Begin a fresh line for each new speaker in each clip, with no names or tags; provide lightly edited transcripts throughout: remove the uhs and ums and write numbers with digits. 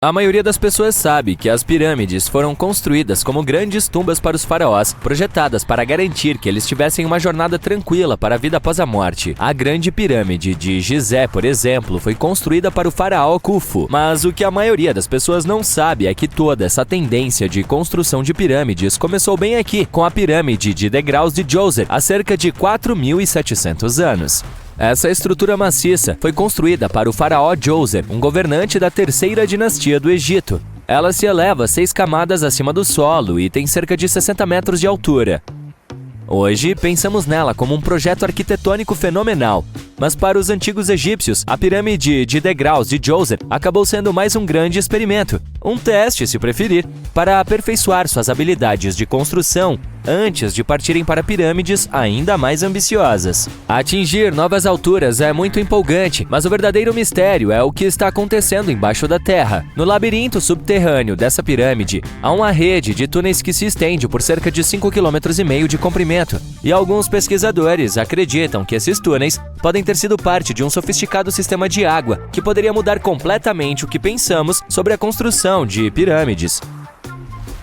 A maioria das pessoas sabe que as pirâmides foram construídas como grandes tumbas para os faraós, projetadas para garantir que eles tivessem uma jornada tranquila para a vida após a morte. A Grande Pirâmide de Gizé, por exemplo, foi construída para o faraó Khufu. Mas o que a maioria das pessoas não sabe é que toda essa tendência de construção de pirâmides começou bem aqui, com a pirâmide de degraus de Djoser, há cerca de 4.700 anos. Essa estrutura maciça foi construída para o faraó Djoser, um governante da terceira dinastia do Egito. Ela se eleva 6 camadas acima do solo e tem cerca de 60 metros de altura. Hoje, pensamos nela como um projeto arquitetônico fenomenal, mas para os antigos egípcios, a pirâmide de degraus de Djoser acabou sendo mais um grande experimento, um teste, se preferir, para aperfeiçoar suas habilidades de construção antes de partirem para pirâmides ainda mais ambiciosas. Atingir novas alturas é muito empolgante, mas o verdadeiro mistério é o que está acontecendo embaixo da terra. No labirinto subterrâneo dessa pirâmide, há uma rede de túneis que se estende por cerca de 5,5 km de comprimento, e alguns pesquisadores acreditam que esses túneis podem ter sido parte de um sofisticado sistema de água que poderia mudar completamente o que pensamos sobre a construção de pirâmides.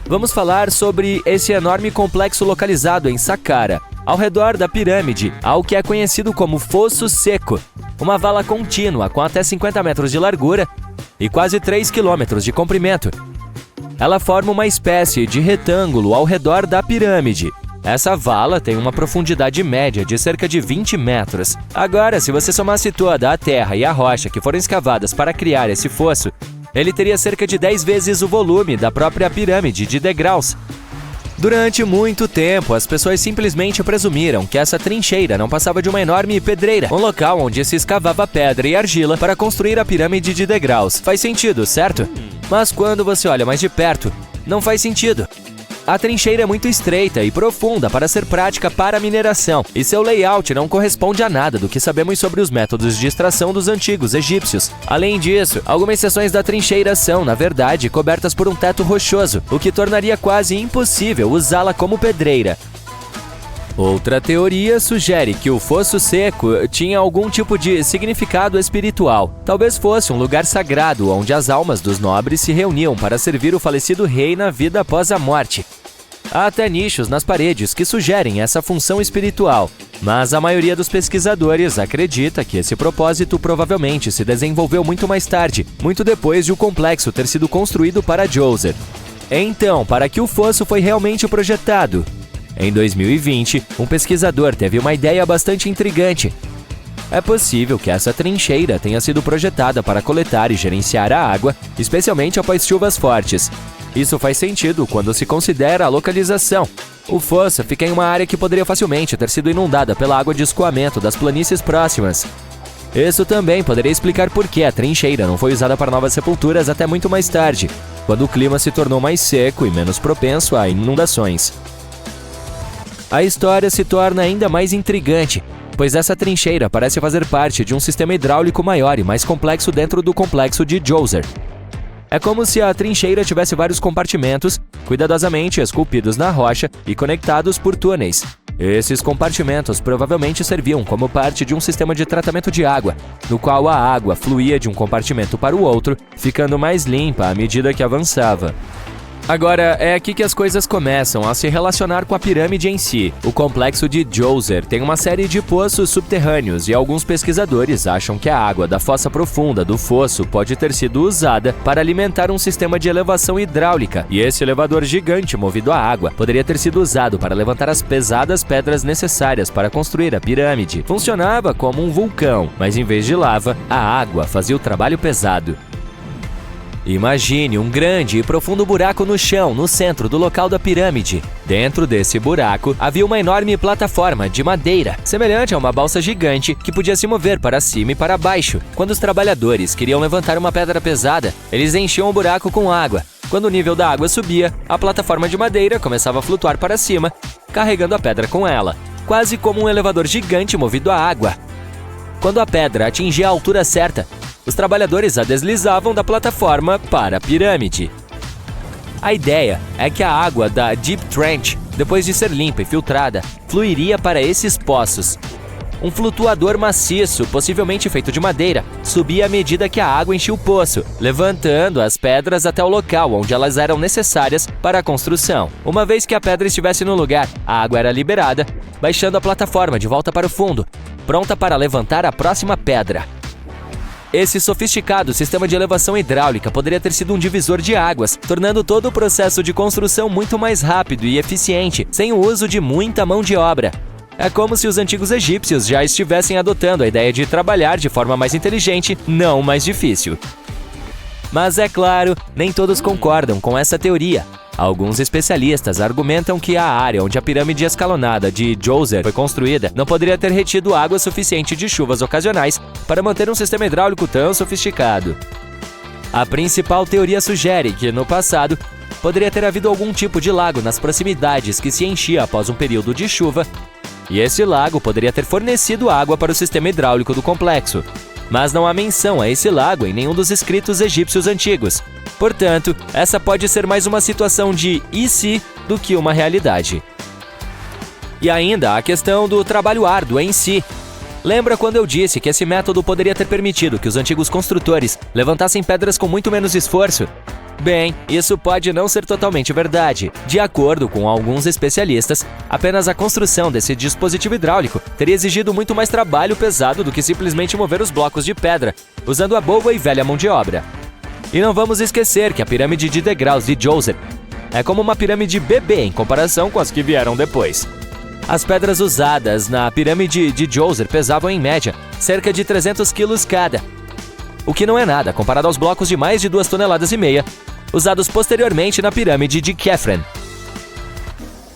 Vamos falar sobre esse enorme complexo localizado em Saqqara. Ao redor da pirâmide, há o que é conhecido como Fosso Seco, uma vala contínua com até 50 metros de largura e quase 3 km de comprimento. Ela forma uma espécie de retângulo ao redor da pirâmide. Essa vala tem uma profundidade média de cerca de 20 metros. Agora, se você somasse toda a terra e a rocha que foram escavadas para criar esse fosso, ele teria cerca de 10 vezes o volume da própria pirâmide de degraus. Durante muito tempo, as pessoas simplesmente presumiram que essa trincheira não passava de uma enorme pedreira, um local onde se escavava pedra e argila para construir a pirâmide de degraus. Faz sentido, certo? Mas quando você olha mais de perto, não faz sentido. A trincheira é muito estreita e profunda para ser prática para mineração, e seu layout não corresponde a nada do que sabemos sobre os métodos de extração dos antigos egípcios. Além disso, algumas seções da trincheira são, na verdade, cobertas por um teto rochoso, o que tornaria quase impossível usá-la como pedreira. Outra teoria sugere que o Fosso Seco tinha algum tipo de significado espiritual. Talvez fosse um lugar sagrado onde as almas dos nobres se reuniam para servir o falecido rei na vida após a morte. Há até nichos nas paredes que sugerem essa função espiritual, mas a maioria dos pesquisadores acredita que esse propósito provavelmente se desenvolveu muito mais tarde, muito depois de o complexo ter sido construído para Djoser. Então, para que o fosso foi realmente projetado? Em 2020, um pesquisador teve uma ideia bastante intrigante. É possível que essa trincheira tenha sido projetada para coletar e gerenciar a água, especialmente após chuvas fortes. Isso faz sentido quando se considera a localização. O fosso fica em uma área que poderia facilmente ter sido inundada pela água de escoamento das planícies próximas. Isso também poderia explicar por que a trincheira não foi usada para novas sepulturas até muito mais tarde, quando o clima se tornou mais seco e menos propenso a inundações. A história se torna ainda mais intrigante, pois essa trincheira parece fazer parte de um sistema hidráulico maior e mais complexo dentro do complexo de Djoser. É como se a trincheira tivesse vários compartimentos, cuidadosamente esculpidos na rocha e conectados por túneis. Esses compartimentos provavelmente serviam como parte de um sistema de tratamento de água, no qual a água fluía de um compartimento para o outro, ficando mais limpa à medida que avançava. Agora, é aqui que as coisas começam a se relacionar com a pirâmide em si. O complexo de Djoser tem uma série de poços subterrâneos e alguns pesquisadores acham que a água da fossa profunda do fosso pode ter sido usada para alimentar um sistema de elevação hidráulica, e esse elevador gigante movido a água poderia ter sido usado para levantar as pesadas pedras necessárias para construir a pirâmide. Funcionava como um vulcão, mas em vez de lava, a água fazia o trabalho pesado. Imagine um grande e profundo buraco no chão, no centro do local da pirâmide. Dentro desse buraco, havia uma enorme plataforma de madeira, semelhante a uma balsa gigante que podia se mover para cima e para baixo. Quando os trabalhadores queriam levantar uma pedra pesada, eles enchiam o buraco com água. Quando o nível da água subia, a plataforma de madeira começava a flutuar para cima, carregando a pedra com ela, quase como um elevador gigante movido a água. Quando a pedra atingia a altura certa, os trabalhadores a deslizavam da plataforma para a pirâmide. A ideia é que a água da Deep Trench, depois de ser limpa e filtrada, fluiria para esses poços. Um flutuador maciço, possivelmente feito de madeira, subia à medida que a água enchia o poço, levantando as pedras até o local onde elas eram necessárias para a construção. Uma vez que a pedra estivesse no lugar, a água era liberada, baixando a plataforma de volta para o fundo, pronta para levantar a próxima pedra. Esse sofisticado sistema de elevação hidráulica poderia ter sido um divisor de águas, tornando todo o processo de construção muito mais rápido e eficiente, sem o uso de muita mão de obra. É como se os antigos egípcios já estivessem adotando a ideia de trabalhar de forma mais inteligente, não mais difícil. Mas é claro, nem todos concordam com essa teoria. Alguns especialistas argumentam que a área onde a pirâmide escalonada de Djoser foi construída não poderia ter retido água suficiente de chuvas ocasionais para manter um sistema hidráulico tão sofisticado. A principal teoria sugere que, no passado, poderia ter havido algum tipo de lago nas proximidades que se enchia após um período de chuva, e esse lago poderia ter fornecido água para o sistema hidráulico do complexo. Mas não há menção a esse lago em nenhum dos escritos egípcios antigos. Portanto, essa pode ser mais uma situação de e se do que uma realidade. E ainda a questão do trabalho árduo em si. Lembra quando eu disse que esse método poderia ter permitido que os antigos construtores levantassem pedras com muito menos esforço? Bem, isso pode não ser totalmente verdade. De acordo com alguns especialistas, apenas a construção desse dispositivo hidráulico teria exigido muito mais trabalho pesado do que simplesmente mover os blocos de pedra, usando a boa e velha mão de obra. E não vamos esquecer que a pirâmide de degraus de Djoser é como uma pirâmide bebê em comparação com as que vieram depois. As pedras usadas na pirâmide de Djoser pesavam em média cerca de 300 quilos cada, o que não é nada comparado aos blocos de mais de 2,5 toneladas usados posteriormente na pirâmide de Khafre.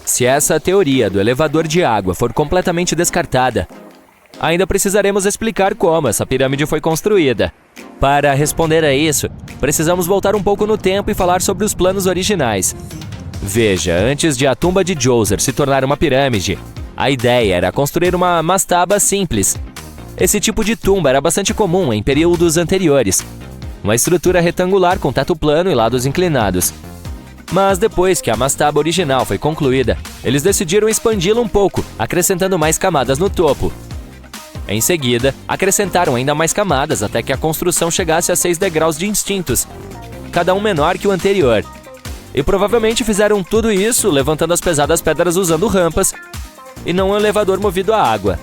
Se essa teoria do elevador de água for completamente descartada, ainda precisaremos explicar como essa pirâmide foi construída. Para responder a isso, precisamos voltar um pouco no tempo e falar sobre os planos originais. Veja, antes de a tumba de Djoser se tornar uma pirâmide, a ideia era construir uma mastaba simples. Esse tipo de tumba era bastante comum em períodos anteriores. Uma estrutura retangular com teto plano e lados inclinados. Mas depois que a mastaba original foi concluída, eles decidiram expandi-la um pouco, acrescentando mais camadas no topo. Em seguida, acrescentaram ainda mais camadas até que a construção chegasse a 6 degraus distintos, cada um menor que o anterior. E provavelmente fizeram tudo isso levantando as pesadas pedras usando rampas e não um elevador movido a água.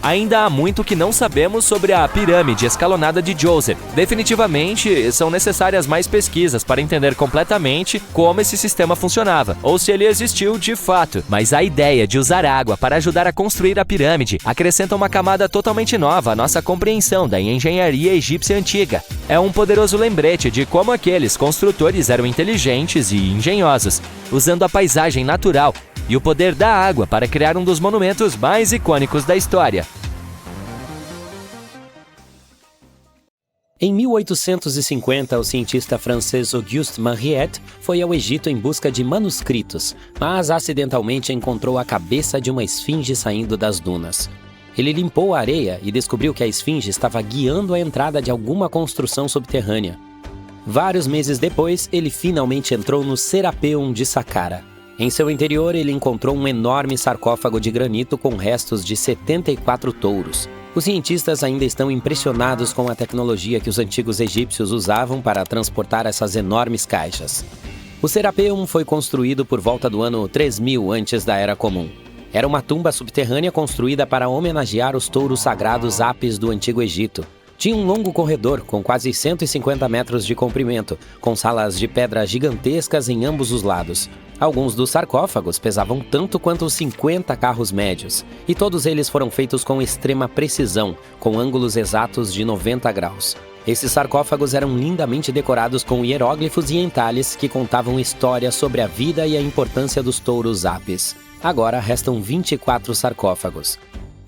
Ainda há muito que não sabemos sobre a pirâmide escalonada de Djoser. Definitivamente, são necessárias mais pesquisas para entender completamente como esse sistema funcionava, ou se ele existiu de fato. Mas a ideia de usar água para ajudar a construir a pirâmide acrescenta uma camada totalmente nova à nossa compreensão da engenharia egípcia antiga. É um poderoso lembrete de como aqueles construtores eram inteligentes e engenhosos, usando a paisagem natural e o poder da água para criar um dos monumentos mais icônicos da história.
Em 1850, o cientista francês Auguste Mariette foi ao Egito em busca de manuscritos, mas acidentalmente encontrou a cabeça de uma esfinge saindo das dunas. Ele limpou a areia e descobriu que a esfinge estava guiando a entrada de alguma construção subterrânea. Vários meses depois, ele finalmente entrou no Serapeum de Saqqara. Em seu interior, ele encontrou um enorme sarcófago de granito com restos de 74 touros. Os cientistas ainda estão impressionados com a tecnologia que os antigos egípcios usavam para transportar essas enormes caixas. O Serapeum foi construído por volta do ano 3000 antes da Era Comum. Era uma tumba subterrânea construída para homenagear os touros sagrados Apis do Antigo Egito. Tinha um longo corredor com quase 150 metros de comprimento, com salas de pedra gigantescas em ambos os lados. Alguns dos sarcófagos pesavam tanto quanto 50 carros médios, e todos eles foram feitos com extrema precisão, com ângulos exatos de 90 graus. Esses sarcófagos eram lindamente decorados com hieróglifos e entalhes que contavam histórias sobre a vida e a importância dos touros Apis. Agora restam 24 sarcófagos.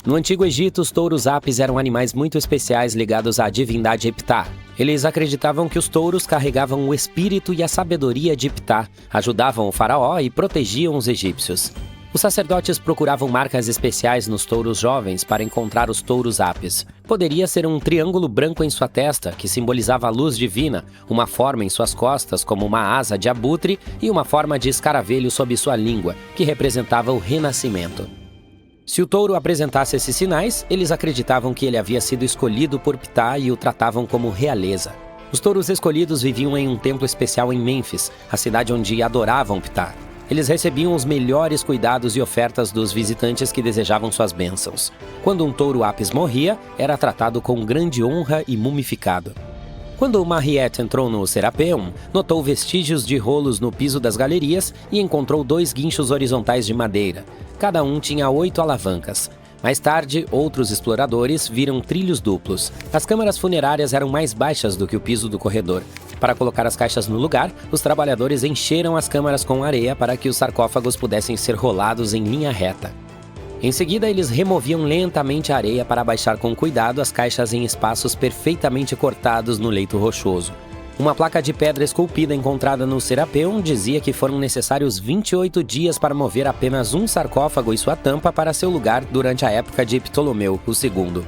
No Antigo Egito, os touros Apis eram animais muito especiais ligados à divindade Ptah. Eles acreditavam que os touros carregavam o espírito e a sabedoria de Ptah, ajudavam o faraó e protegiam os egípcios. Os sacerdotes procuravam marcas especiais nos touros jovens para encontrar os touros Apis. Poderia ser um triângulo branco em sua testa, que simbolizava a luz divina, uma forma em suas costas, como uma asa de abutre, e uma forma de escaravelho sob sua língua, que representava o renascimento. Se o touro apresentasse esses sinais, eles acreditavam que ele havia sido escolhido por Ptah e o tratavam como realeza. Os touros escolhidos viviam em um templo especial em Mênfis, a cidade onde adoravam Ptah. Eles recebiam os melhores cuidados e ofertas dos visitantes que desejavam suas bênçãos. Quando um touro Apis morria, era tratado com grande honra e mumificado. Quando Mariette entrou no Serapeum, notou vestígios de rolos no piso das galerias e encontrou 2 guinchos horizontais de madeira. Cada um tinha 8 alavancas. Mais tarde, outros exploradores viram trilhos duplos. As câmaras funerárias eram mais baixas do que o piso do corredor. Para colocar as caixas no lugar, os trabalhadores encheram as câmaras com areia para que os sarcófagos pudessem ser rolados em linha reta. Em seguida, eles removiam lentamente a areia para abaixar com cuidado as caixas em espaços perfeitamente cortados no leito rochoso. Uma placa de pedra esculpida encontrada no Serapeum dizia que foram necessários 28 dias para mover apenas um sarcófago e sua tampa para seu lugar durante a época de Ptolomeu II.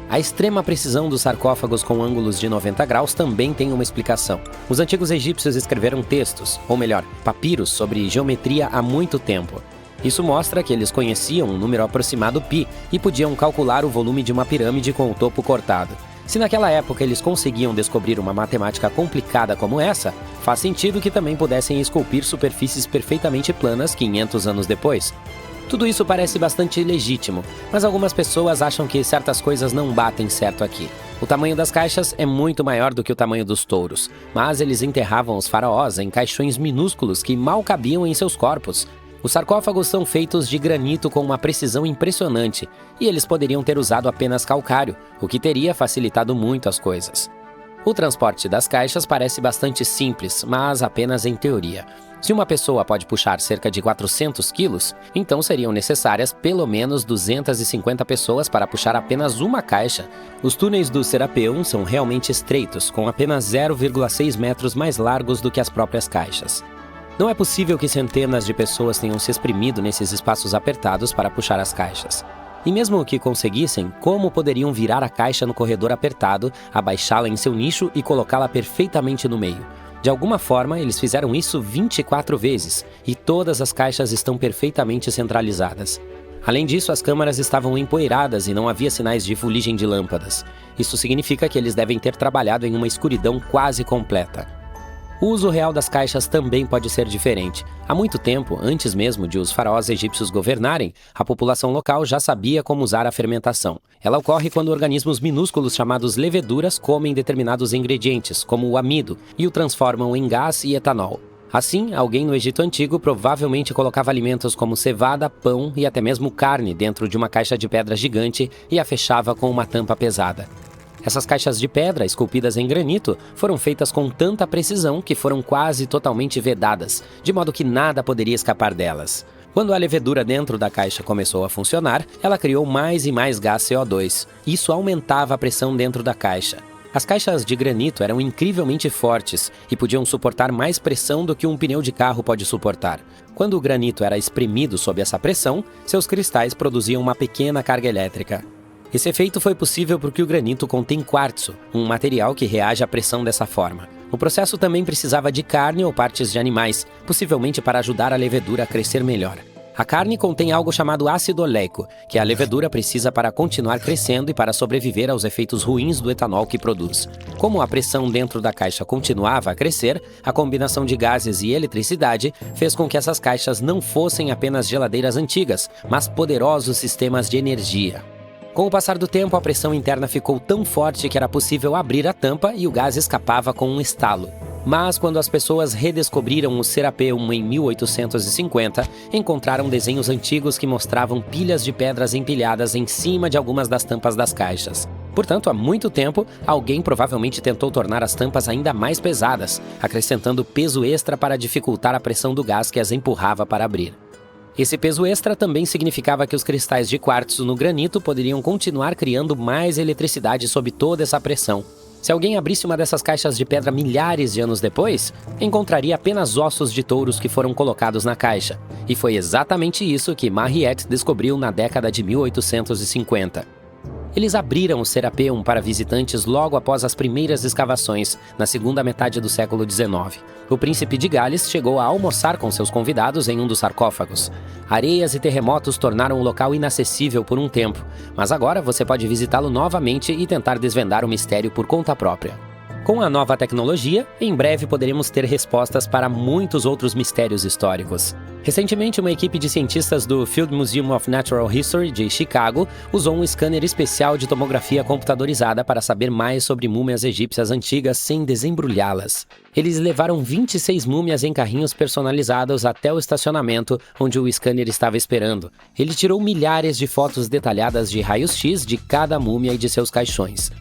A extrema precisão dos sarcófagos com ângulos de 90 graus também tem uma explicação. Os antigos egípcios escreveram textos, ou melhor, papiros, sobre geometria há muito tempo. Isso mostra que eles conheciam um número aproximado π e podiam calcular o volume de uma pirâmide com o topo cortado. Se naquela época eles conseguiam descobrir uma matemática complicada como essa, faz sentido que também pudessem esculpir superfícies perfeitamente planas 500 anos depois. Tudo isso parece bastante legítimo, mas algumas pessoas acham que certas coisas não batem certo aqui. O tamanho das caixas é muito maior do que o tamanho dos touros, mas eles enterravam os faraós em caixões minúsculos que mal cabiam em seus corpos. Os sarcófagos são feitos de granito com uma precisão impressionante, e eles poderiam ter usado apenas calcário, o que teria facilitado muito as coisas. O transporte das caixas parece bastante simples, mas apenas em teoria. Se uma pessoa pode puxar cerca de 400 quilos, então seriam necessárias pelo menos 250 pessoas para puxar apenas uma caixa. Os túneis do Serapeum são realmente estreitos, com apenas 0,6 metros mais largos do que as próprias caixas. Não é possível que centenas de pessoas tenham se exprimido nesses espaços apertados para puxar as caixas. E mesmo que conseguissem, como poderiam virar a caixa no corredor apertado, abaixá-la em seu nicho e colocá-la perfeitamente no meio? De alguma forma, eles fizeram isso 24 vezes, e todas as caixas estão perfeitamente centralizadas. Além disso, as câmaras estavam empoeiradas e não havia sinais de fuligem de lâmpadas. Isso significa que eles devem ter trabalhado em uma escuridão quase completa. O uso real das caixas também pode ser diferente. Há muito tempo, antes mesmo de os faraós egípcios governarem, a população local já sabia como usar a fermentação. Ela ocorre quando organismos minúsculos chamados leveduras comem determinados ingredientes, como o amido, e o transformam em gás e etanol. Assim, alguém no Egito Antigo provavelmente colocava alimentos como cevada, pão e até mesmo carne dentro de uma caixa de pedra gigante e a fechava com uma tampa pesada. Essas caixas de pedra, esculpidas em granito, foram feitas com tanta precisão que foram quase totalmente vedadas, de modo que nada poderia escapar delas. Quando a levedura dentro da caixa começou a funcionar, ela criou mais e mais gás CO2. Isso aumentava a pressão dentro da caixa. As caixas de granito eram incrivelmente fortes e podiam suportar mais pressão do que um pneu de carro pode suportar. Quando o granito era espremido sob essa pressão, seus cristais produziam uma pequena carga elétrica. Esse efeito foi possível porque o granito contém quartzo, um material que reage à pressão dessa forma. O processo também precisava de carne ou partes de animais, possivelmente para ajudar a levedura a crescer melhor. A carne contém algo chamado ácido oleico, que a levedura precisa para continuar crescendo e para sobreviver aos efeitos ruins do etanol que produz. Como a pressão dentro da caixa continuava a crescer, a combinação de gases e eletricidade fez com que essas caixas não fossem apenas geladeiras antigas, mas poderosos sistemas de energia. Com o passar do tempo, a pressão interna ficou tão forte que era possível abrir a tampa e o gás escapava com um estalo. Mas quando as pessoas redescobriram o Serapeum em 1850, encontraram desenhos antigos que mostravam pilhas de pedras empilhadas em cima de algumas das tampas das caixas. Portanto, há muito tempo, alguém provavelmente tentou tornar as tampas ainda mais pesadas, acrescentando peso extra para dificultar a pressão do gás que as empurrava para abrir. Esse peso extra também significava que os cristais de quartzo no granito poderiam continuar criando mais eletricidade sob toda essa pressão. Se alguém abrisse uma dessas caixas de pedra milhares de anos depois, encontraria apenas ossos de touros que foram colocados na caixa. E foi exatamente isso que Mariette descobriu na década de 1850. Eles abriram o Serapeum para visitantes logo após as primeiras escavações, na segunda metade do século XIX. O príncipe de Gales chegou a almoçar com seus convidados em um dos sarcófagos. Areias e terremotos tornaram o local inacessível por um tempo, mas agora você pode visitá-lo novamente e tentar desvendar o mistério por conta própria. Com a nova tecnologia, em breve poderemos ter respostas para muitos outros mistérios históricos. Recentemente, uma equipe de cientistas do Field Museum of Natural History de Chicago usou um scanner especial de tomografia computadorizada para saber mais sobre múmias egípcias antigas sem desembrulhá-las. Eles levaram 26 múmias em carrinhos personalizados até o estacionamento onde o scanner estava esperando. Ele tirou milhares de fotos detalhadas de raios-x de cada múmia e de seus caixões.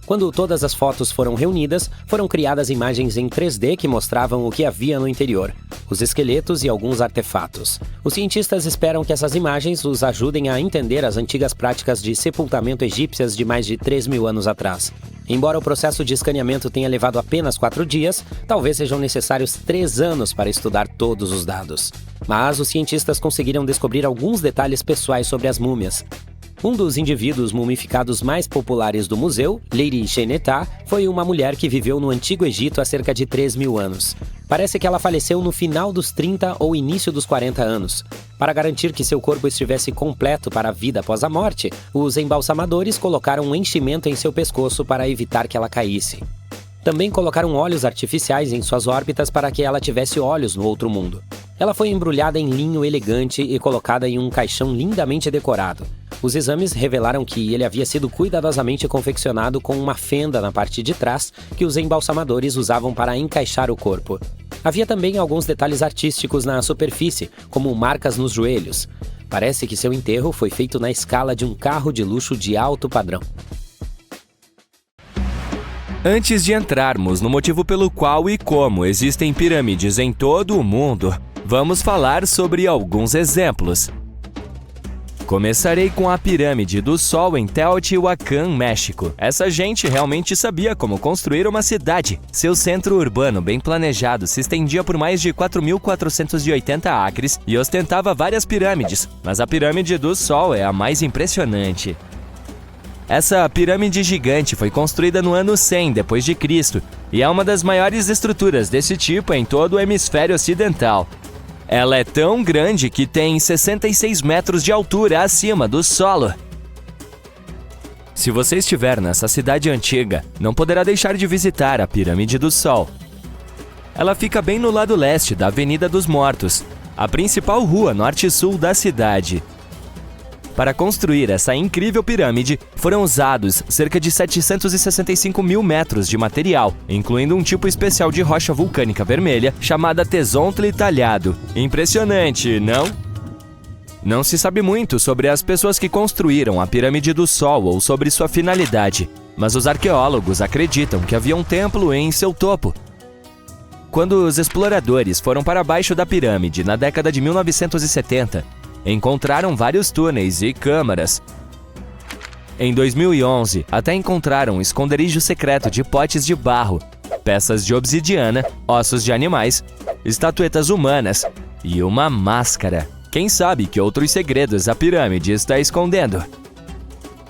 Quando todas as fotos foram reunidas, foram criadas imagens em 3D que mostravam o que havia no interior, os esqueletos e alguns artefatos. Os cientistas esperam que essas imagens os ajudem a entender as antigas práticas de sepultamento egípcias de mais de 3.000 anos atrás. Embora o processo de escaneamento tenha levado apenas 4 dias, talvez sejam necessários 3 anos para estudar todos os dados. Mas os cientistas conseguiram descobrir alguns detalhes pessoais sobre as múmias. Um dos indivíduos mumificados mais populares do museu, Lady Shenetá, foi uma mulher que viveu no Antigo Egito há cerca de 3.000 anos. Parece que ela faleceu no final dos 30 ou início dos 40 anos. Para garantir que seu corpo estivesse completo para a vida após a morte, os embalsamadores colocaram um enchimento em seu pescoço para evitar que ela caísse. Também colocaram olhos artificiais em suas órbitas para que ela tivesse olhos no outro mundo. Ela foi embrulhada em linho elegante e colocada em um caixão lindamente decorado. Os exames revelaram que ele havia sido cuidadosamente confeccionado com uma fenda na parte de trás que os embalsamadores usavam para encaixar o corpo. Havia também alguns detalhes artísticos na superfície, como marcas nos joelhos. Parece que seu enterro foi feito na escala de um carro de luxo de alto padrão.
Antes de entrarmos no motivo pelo qual e como existem pirâmides em todo o mundo, vamos falar sobre alguns exemplos. Começarei com a Pirâmide do Sol em Teotihuacan, México. Essa gente realmente sabia como construir uma cidade. Seu centro urbano bem planejado se estendia por mais de 4.480 acres e ostentava várias pirâmides, mas a Pirâmide do Sol é a mais impressionante. Essa pirâmide gigante foi construída no ano 100 d.C. e é uma das maiores estruturas desse tipo em todo o hemisfério ocidental. Ela é tão grande que tem 66 metros de altura acima do solo. Se você estiver nessa cidade antiga, não poderá deixar de visitar a Pirâmide do Sol. Ela fica bem no lado leste da Avenida dos Mortos, a principal rua norte-sul da cidade. Para construir essa incrível pirâmide, foram usados cerca de 765 mil metros de material, incluindo um tipo especial de rocha vulcânica vermelha chamada tesontle talhado. Impressionante, não? Não se sabe muito sobre as pessoas que construíram a Pirâmide do Sol ou sobre sua finalidade, mas os arqueólogos acreditam que havia um templo em seu topo. Quando os exploradores foram para baixo da pirâmide na década de 1970, encontraram vários túneis e câmaras. Em 2011, até encontraram um esconderijo secreto de potes de barro, peças de obsidiana, ossos de animais, estatuetas humanas e uma máscara. Quem sabe que outros segredos a pirâmide está escondendo?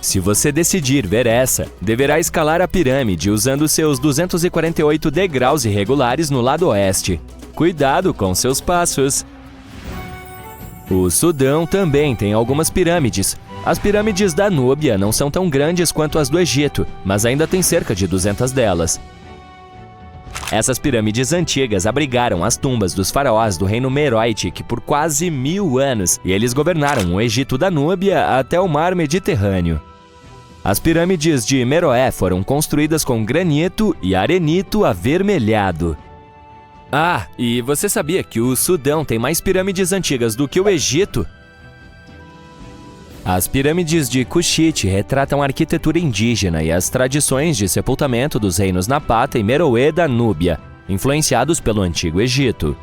Se você decidir ver essa, deverá escalar a pirâmide usando seus 248 degraus irregulares no lado oeste. Cuidado com seus passos! O Sudão também tem algumas pirâmides. As pirâmides da Núbia não são tão grandes quanto as do Egito, mas ainda tem cerca de 200 delas. Essas pirâmides antigas abrigaram as tumbas dos faraós do reino Meroitic por quase 1000 anos, e eles governaram o Egito da Núbia até o mar Mediterrâneo. As pirâmides de Meroé foram construídas com granito e arenito avermelhado. Ah, e você sabia que o Sudão tem mais pirâmides antigas do que o Egito? As pirâmides de Kushite retratam a arquitetura indígena e as tradições de sepultamento dos reinos Napata e Meroé da Núbia, influenciados pelo Antigo Egito.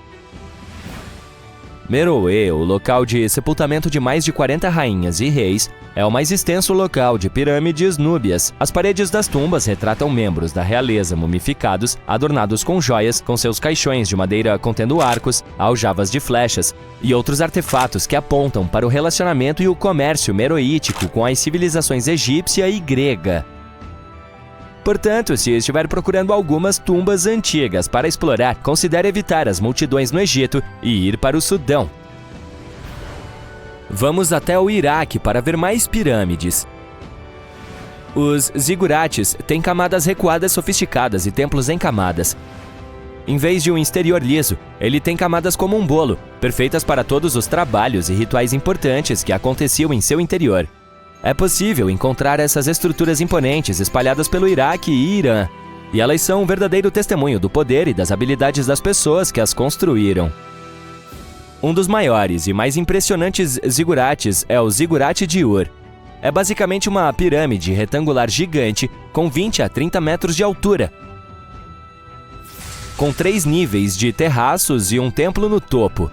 Meroé, o local de sepultamento de mais de 40 rainhas e reis, é o mais extenso local de pirâmides núbias. As paredes das tumbas retratam membros da realeza mumificados, adornados com joias, com seus caixões de madeira contendo arcos, aljavas de flechas e outros artefatos que apontam para o relacionamento e o comércio meroítico com as civilizações egípcia e grega. Portanto, se estiver procurando algumas tumbas antigas para explorar, considere evitar as multidões no Egito e ir para o Sudão. Vamos até o Iraque para ver mais pirâmides. Os zigurates têm camadas recuadas sofisticadas e templos em camadas. Em vez de um exterior liso, ele tem camadas como um bolo, perfeitas para todos os trabalhos e rituais importantes que aconteciam em seu interior. É possível encontrar essas estruturas imponentes espalhadas pelo Iraque e Irã, e elas são um verdadeiro testemunho do poder e das habilidades das pessoas que as construíram. Um dos maiores e mais impressionantes zigurates é o Zigurate de Ur. É basicamente uma pirâmide retangular gigante com 20 a 30 metros de altura, com 3 níveis de terraços e um templo no topo.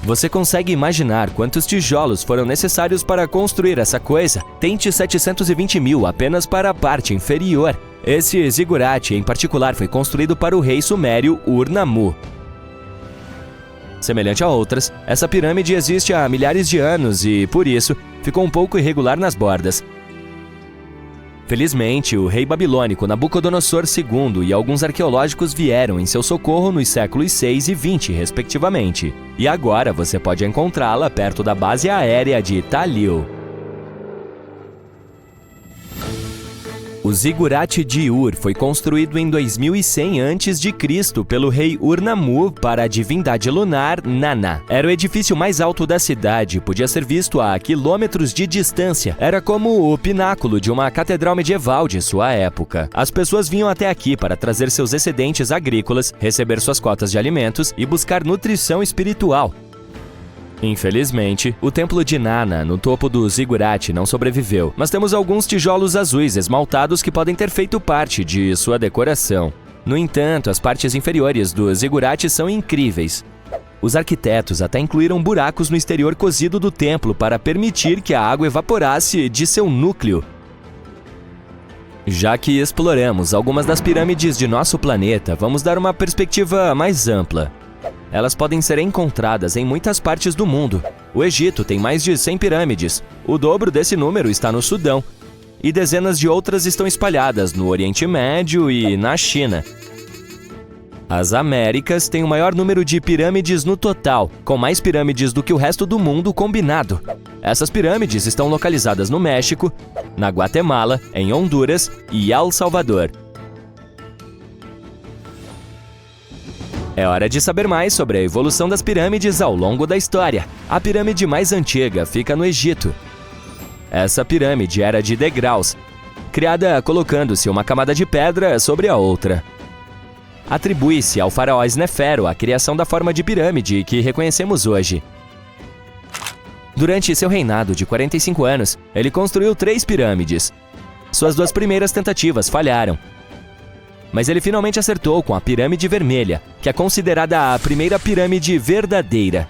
Você consegue imaginar quantos tijolos foram necessários para construir essa coisa? Tente 720 mil apenas para a parte inferior. Esse zigurate em particular foi construído para o rei sumério Ur-Nammu. Semelhante a outras, essa pirâmide existe há milhares de anos e, por isso, ficou um pouco irregular nas bordas. Felizmente, o rei babilônico Nabucodonosor II e alguns arqueológicos vieram em seu socorro nos séculos 6 e 20, respectivamente. E agora você pode encontrá-la perto da base aérea de Talil. O Zigurate de Ur foi construído em 2100 a.C. pelo rei Ur-Nammu para a divindade lunar Nana. Era o edifício mais alto da cidade, podia ser visto a quilômetros de distância. Era como o pináculo de uma catedral medieval de sua época. As pessoas vinham até aqui para trazer seus excedentes agrícolas, receber suas cotas de alimentos e buscar nutrição espiritual. Infelizmente, o templo de Nana, no topo do zigurate, não sobreviveu, mas temos alguns tijolos azuis esmaltados que podem ter feito parte de sua decoração. No entanto, as partes inferiores do zigurate são incríveis. Os arquitetos até incluíram buracos no exterior cozido do templo para permitir que a água evaporasse de seu núcleo. Já que exploramos algumas das pirâmides de nosso planeta, vamos dar uma perspectiva mais ampla. Elas podem ser encontradas em muitas partes do mundo. O Egito tem mais de 100 pirâmides, o dobro desse número está no Sudão, e dezenas de outras estão espalhadas no Oriente Médio e na China. As Américas têm o maior número de pirâmides no total, com mais pirâmides do que o resto do mundo combinado. Essas pirâmides estão localizadas no México, na Guatemala, em Honduras e El Salvador. É hora de saber mais sobre a evolução das pirâmides ao longo da história. A pirâmide mais antiga fica no Egito. Essa pirâmide era de degraus, criada colocando-se uma camada de pedra sobre a outra. Atribui-se ao faraó Snefero a criação da forma de pirâmide que reconhecemos hoje. Durante seu reinado de 45 anos, ele construiu 3 pirâmides. Suas 2 primeiras tentativas falharam, mas ele finalmente acertou com a Pirâmide Vermelha, que é considerada a primeira pirâmide verdadeira.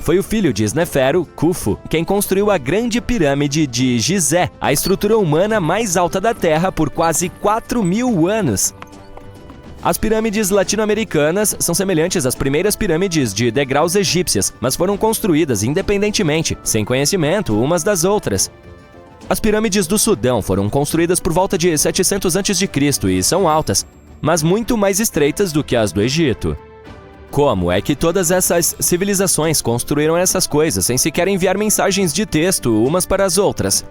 Foi o filho de Snefero, Khufu, quem construiu a Grande Pirâmide de Gizé, a estrutura humana mais alta da Terra por quase 4.000 anos. As pirâmides latino-americanas são semelhantes às primeiras pirâmides de degraus egípcias, mas foram construídas independentemente, sem conhecimento umas das outras. As pirâmides do Sudão foram construídas por volta de 700 a.C. e são altas, mas muito mais estreitas do que as do Egito. Como é que todas essas civilizações construíram essas coisas sem sequer enviar mensagens de texto umas para as outras?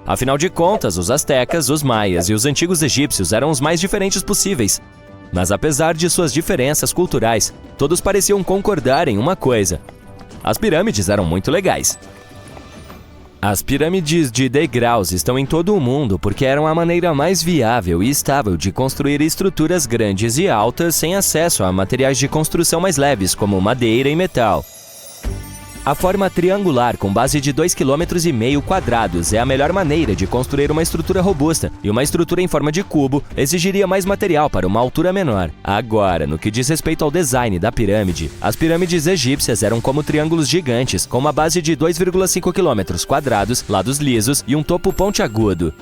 Afinal de contas, os astecas, os maias e os antigos egípcios eram os mais diferentes possíveis. Mas apesar de suas diferenças culturais, todos pareciam concordar em uma coisa: as pirâmides eram muito legais. As pirâmides de degraus estão em todo o mundo porque eram a maneira mais viável e estável de construir estruturas grandes e altas sem acesso a materiais de construção mais leves, como madeira e metal. A forma triangular com base de 2,5 km² é a melhor maneira de construir uma estrutura robusta, e uma estrutura em forma de cubo exigiria mais material para uma altura menor. Agora, no que diz respeito ao design da pirâmide, as pirâmides egípcias eram como triângulos gigantes, com uma base de 2,5 km², lados lisos e um topo pontiagudo.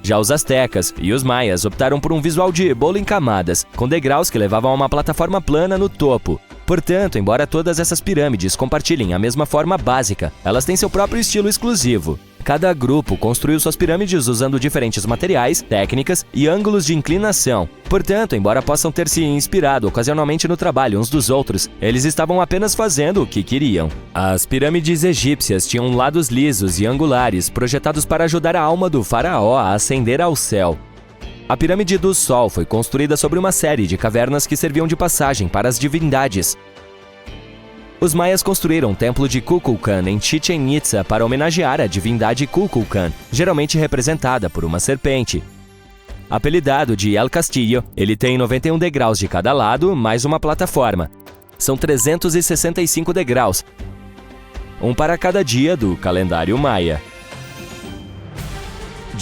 Já os astecas e os maias optaram por um visual de bolo em camadas, com degraus que levavam a uma plataforma plana no topo. Portanto, embora todas essas pirâmides compartilhem a mesma forma básica, elas têm seu próprio estilo exclusivo. Cada grupo construiu suas pirâmides usando diferentes materiais, técnicas e ângulos de inclinação. Portanto, embora possam ter se inspirado ocasionalmente no trabalho uns dos outros, eles estavam apenas fazendo o que queriam. As pirâmides egípcias tinham lados lisos e angulares, projetados para ajudar a alma do faraó a ascender ao céu. A Pirâmide do Sol foi construída sobre uma série de cavernas que serviam de passagem para as divindades. Os maias construíram o templo de Kukulkan em Chichén Itzá para homenagear a divindade Kukulkan, geralmente representada por uma serpente. Apelidado de El Castillo, ele tem 91 degraus de cada lado, mais uma plataforma. São 365 degraus, um para cada dia do calendário maia.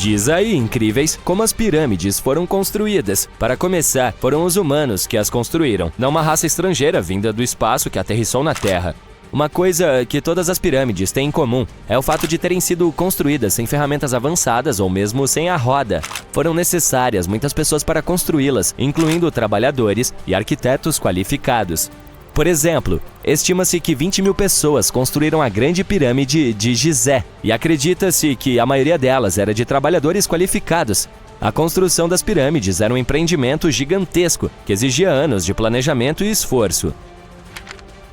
Diz aí, incríveis, como as pirâmides foram construídas. Para começar, foram os humanos que as construíram, não uma raça estrangeira vinda do espaço que aterrissou na Terra. Uma coisa que todas as pirâmides têm em comum é o fato de terem sido construídas sem ferramentas avançadas ou mesmo sem a roda. Foram necessárias muitas pessoas para construí-las, incluindo trabalhadores e arquitetos qualificados. Por exemplo, estima-se que 20 mil pessoas construíram a Grande Pirâmide de Gizé, e acredita-se que a maioria delas era de trabalhadores qualificados. A construção das pirâmides era um empreendimento gigantesco, que exigia anos de planejamento e esforço.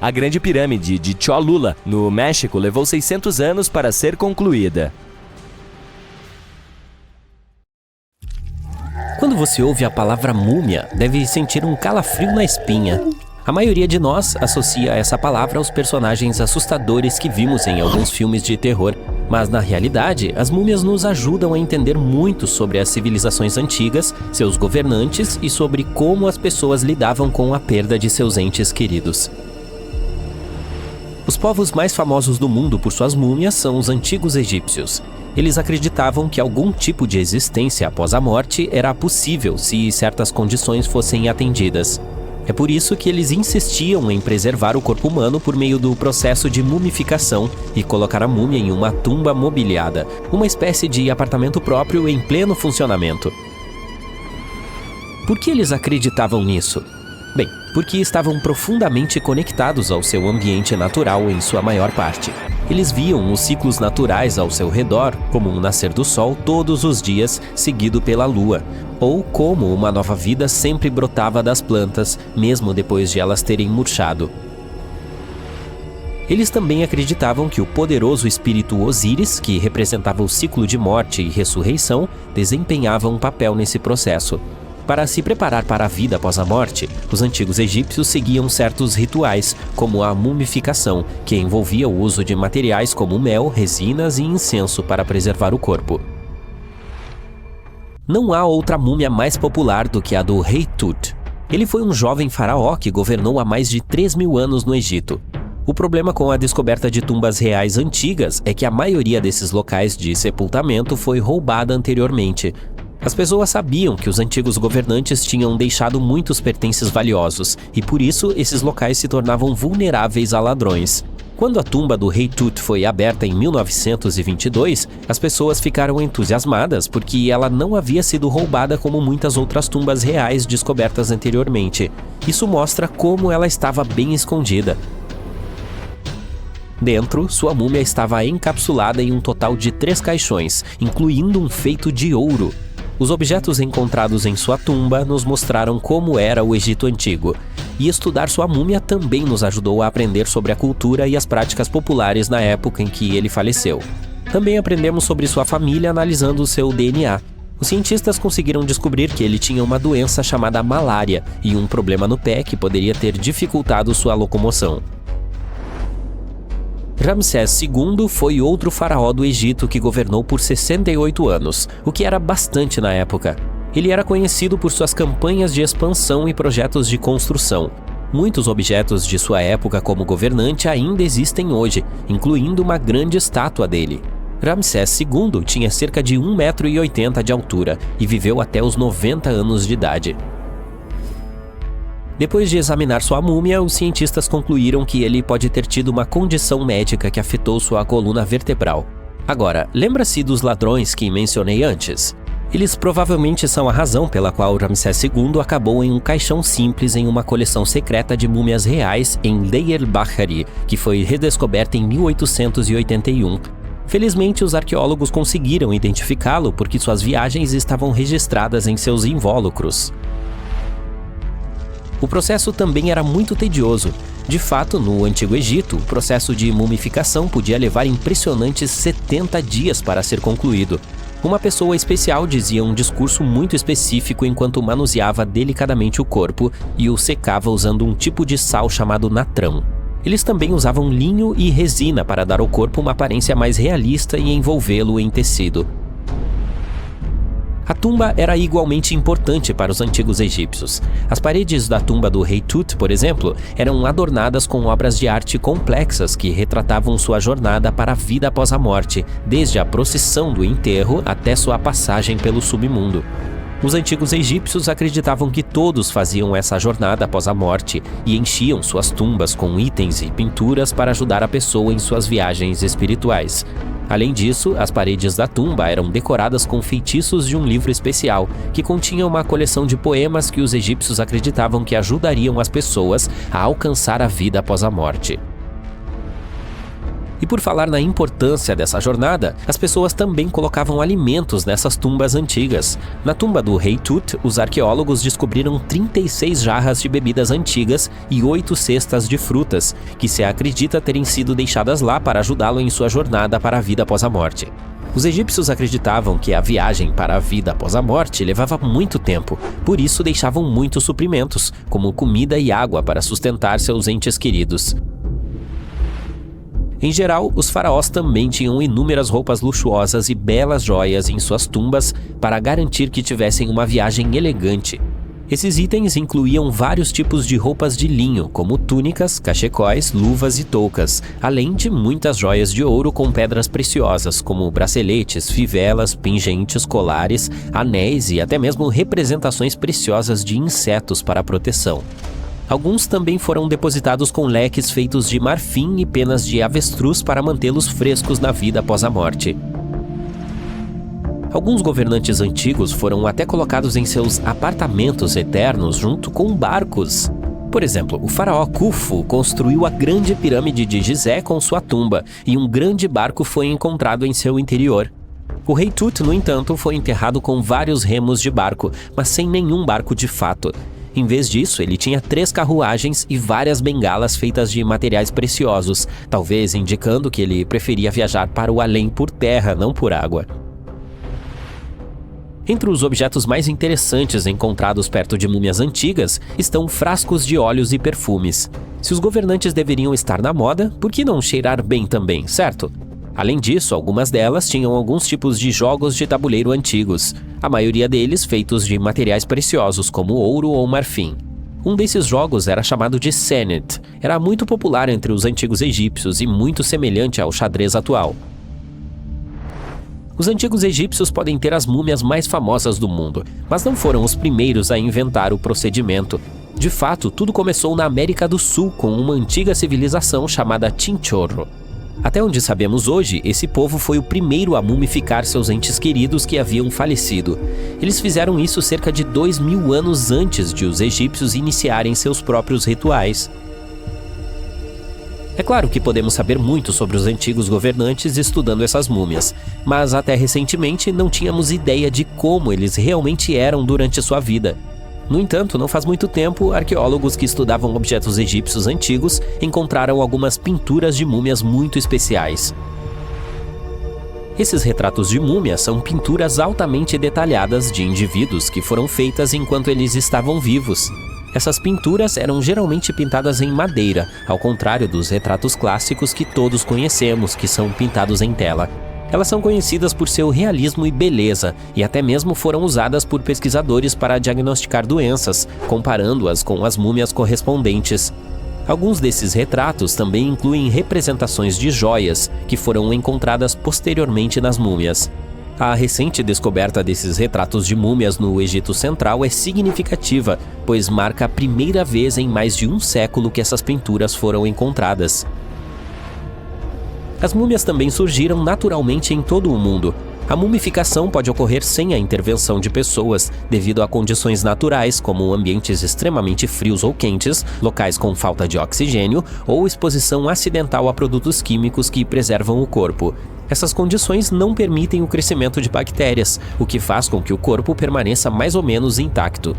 A Grande Pirâmide de Cholula, no México, levou 600 anos para ser concluída.
Quando você ouve a palavra múmia, deve sentir um calafrio na espinha. A maioria de nós associa essa palavra aos personagens assustadores que vimos em alguns filmes de terror, mas na realidade, as múmias nos ajudam a entender muito sobre as civilizações antigas, seus governantes e sobre como as pessoas lidavam com a perda de seus entes queridos. Os povos mais famosos do mundo por suas múmias são os antigos egípcios. Eles acreditavam que algum tipo de existência após a morte era possível se certas condições fossem atendidas. É por isso que eles insistiam em preservar o corpo humano por meio do processo de mumificação e colocar a múmia em uma tumba mobiliada, uma espécie de apartamento próprio em pleno funcionamento. Por que eles acreditavam nisso? Bem, porque estavam profundamente conectados ao seu ambiente natural em sua maior parte. Eles viam os ciclos naturais ao seu redor, como um nascer do sol todos os dias, seguido pela lua, ou como uma nova vida sempre brotava das plantas, mesmo depois de elas terem murchado. Eles também acreditavam que o poderoso espírito Osíris, que representava o ciclo de morte e ressurreição, desempenhava um papel nesse processo. Para se preparar para a vida após a morte, os antigos egípcios seguiam certos rituais, como a mumificação, que envolvia o uso de materiais como mel, resinas e incenso para preservar o corpo. Não há outra múmia mais popular do que a do Rei Tut. Ele foi um jovem faraó que governou há mais de 3.000 anos no Egito. O problema com a descoberta de tumbas reais antigas é que a maioria desses locais de sepultamento foi roubada anteriormente. As pessoas sabiam que os antigos governantes tinham deixado muitos pertences valiosos, e por isso esses locais se tornavam vulneráveis a ladrões. Quando a tumba do Rei Tut foi aberta em 1922, as pessoas ficaram entusiasmadas porque ela não havia sido roubada como muitas outras tumbas reais descobertas anteriormente. Isso mostra como ela estava bem escondida. Dentro, sua múmia estava encapsulada em um total de 3 caixões, incluindo um feito de ouro. Os objetos encontrados em sua tumba nos mostraram como era o Egito Antigo, e estudar sua múmia também nos ajudou a aprender sobre a cultura e as práticas populares na época em que ele faleceu. Também aprendemos sobre sua família analisando o seu DNA. Os cientistas conseguiram descobrir que ele tinha uma doença chamada malária e um problema no pé que poderia ter dificultado sua locomoção. Ramsés II foi outro faraó do Egito que governou por 68 anos, o que era bastante na época. Ele era conhecido por suas campanhas de expansão e projetos de construção. Muitos objetos de sua época como governante ainda existem hoje, incluindo uma grande estátua dele. Ramsés II tinha cerca de 1,80 m de altura e viveu até os 90 anos de idade. Depois de examinar sua múmia, os cientistas concluíram que ele pode ter tido uma condição médica que afetou sua coluna vertebral. Agora, lembra-se dos ladrões que mencionei antes? Eles provavelmente são a razão pela qual Ramsés II acabou em um caixão simples em uma coleção secreta de múmias reais em Deir Bahari, que foi redescoberta em 1881. Felizmente, os arqueólogos conseguiram identificá-lo porque suas viagens estavam registradas em seus invólucros. O processo também era muito tedioso. De fato, no Antigo Egito, o processo de mumificação podia levar impressionantes 70 dias para ser concluído. Uma pessoa especial dizia um discurso muito específico enquanto manuseava delicadamente o corpo e o secava usando um tipo de sal chamado natrão. Eles também usavam linho e resina para dar ao corpo uma aparência mais realista e envolvê-lo em tecido. A tumba era igualmente importante para os antigos egípcios. As paredes da tumba do rei Tut, por exemplo, eram adornadas com obras de arte complexas que retratavam sua jornada para a vida após a morte, desde a procissão do enterro até sua passagem pelo submundo. Os antigos egípcios acreditavam que todos faziam essa jornada após a morte e enchiam suas tumbas com itens e pinturas para ajudar a pessoa em suas viagens espirituais. Além disso, as paredes da tumba eram decoradas com feitiços de um livro especial, que continha uma coleção de poemas que os egípcios acreditavam que ajudariam as pessoas a alcançar a vida após a morte. E por falar na importância dessa jornada, as pessoas também colocavam alimentos nessas tumbas antigas. Na tumba do rei Tut, os arqueólogos descobriram 36 jarras de bebidas antigas e 8 cestas de frutas, que se acredita terem sido deixadas lá para ajudá-lo em sua jornada para a vida após a morte. Os egípcios acreditavam que a viagem para a vida após a morte levava muito tempo, por isso deixavam muitos suprimentos, como comida e água para sustentar seus entes queridos. Em geral, os faraós também tinham inúmeras roupas luxuosas e belas joias em suas tumbas para garantir que tivessem uma viagem elegante. Esses itens incluíam vários tipos de roupas de linho, como túnicas, cachecóis, luvas e toucas, além de muitas joias de ouro com pedras preciosas, como braceletes, fivelas, pingentes, colares, anéis e até mesmo representações preciosas de insetos para proteção. Alguns também foram depositados com leques feitos de marfim e penas de avestruz para mantê-los frescos na vida após a morte. Alguns governantes antigos foram até colocados em seus apartamentos eternos junto com barcos. Por exemplo, o faraó Khufu construiu a grande pirâmide de Gizé com sua tumba, e um grande barco foi encontrado em seu interior. O rei Tut, no entanto, foi enterrado com vários remos de barco, mas sem nenhum barco de fato. Em vez disso, ele tinha 3 carruagens e várias bengalas feitas de materiais preciosos, talvez indicando que ele preferia viajar para o além por terra, não por água. Entre os objetos mais interessantes encontrados perto de múmias antigas estão frascos de óleos e perfumes. Se os governantes deveriam estar na moda, por que não cheirar bem também, certo? Além disso, algumas delas tinham alguns tipos de jogos de tabuleiro antigos, a maioria deles feitos de materiais preciosos como ouro ou marfim. Um desses jogos era chamado de Senet. Era muito popular entre os antigos egípcios e muito semelhante ao xadrez atual. Os antigos egípcios podem ter as múmias mais famosas do mundo, mas não foram os primeiros a inventar o procedimento. De fato, tudo começou na América do Sul com uma antiga civilização chamada Chinchorro. Até onde sabemos hoje, esse povo foi o primeiro a mumificar seus entes queridos que haviam falecido. Eles fizeram isso cerca de 2000 anos antes de os egípcios iniciarem seus próprios rituais. É claro que podemos saber muito sobre os antigos governantes estudando essas múmias, mas até recentemente não tínhamos ideia de como eles realmente eram durante sua vida. No entanto, não faz muito tempo, arqueólogos que estudavam objetos egípcios antigos encontraram algumas pinturas de múmias muito especiais. Esses retratos de múmia são pinturas altamente detalhadas de indivíduos que foram feitas enquanto eles estavam vivos. Essas pinturas eram geralmente pintadas em madeira, ao contrário dos retratos clássicos que todos conhecemos, que são pintados em tela. Elas são conhecidas por seu realismo e beleza, e até mesmo foram usadas por pesquisadores para diagnosticar doenças, comparando-as com as múmias correspondentes. Alguns desses retratos também incluem representações de joias, que foram encontradas posteriormente nas múmias. A recente descoberta desses retratos de múmias no Egito Central é significativa, pois marca a primeira vez em mais de um século que essas pinturas foram encontradas. As múmias também surgiram naturalmente em todo o mundo. A mumificação pode ocorrer sem a intervenção de pessoas, devido a condições naturais, como ambientes extremamente frios ou quentes, locais com falta de oxigênio ou exposição acidental a produtos químicos que preservam o corpo. Essas condições não permitem o crescimento de bactérias, o que faz com que o corpo permaneça mais ou menos intacto.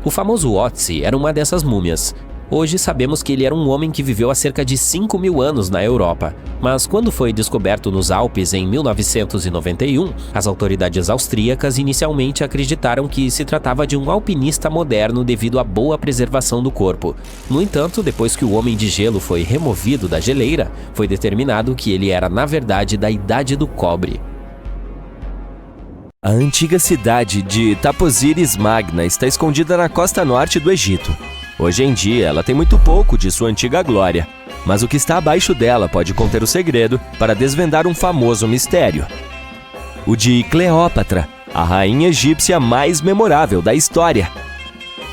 O famoso Otzi era uma dessas múmias. Hoje sabemos que ele era um homem que viveu há cerca de 5.000 anos na Europa, mas quando foi descoberto nos Alpes em 1991, as autoridades austríacas inicialmente acreditaram que se tratava de um alpinista moderno devido à boa preservação do corpo. No entanto, depois que o homem de gelo foi removido da geleira, foi determinado que ele era na verdade da Idade do Cobre.
A antiga cidade de Taposiris Magna está escondida na costa norte do Egito. Hoje em dia, ela tem muito pouco de sua antiga glória, mas o que está abaixo dela pode conter o segredo para desvendar um famoso mistério. O de Cleópatra, a rainha egípcia mais memorável da história.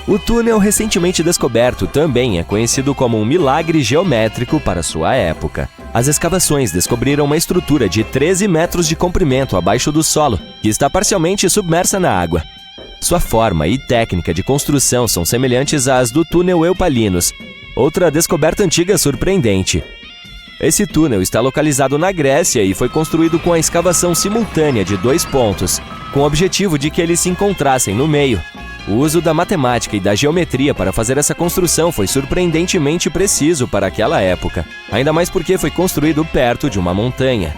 O túnel recentemente descoberto também é conhecido como um milagre geométrico para sua época. As escavações descobriram uma estrutura de 13 metros de comprimento abaixo do solo, que está parcialmente submersa na água. Sua forma e técnica de construção são semelhantes às do túnel Eupalinos, outra descoberta antiga surpreendente. Esse túnel está localizado na Grécia e foi construído com a escavação simultânea de 2 pontos, com o objetivo de que eles se encontrassem no meio. O uso da matemática e da geometria para fazer essa construção foi surpreendentemente preciso para aquela época, ainda mais porque foi construído perto de uma montanha.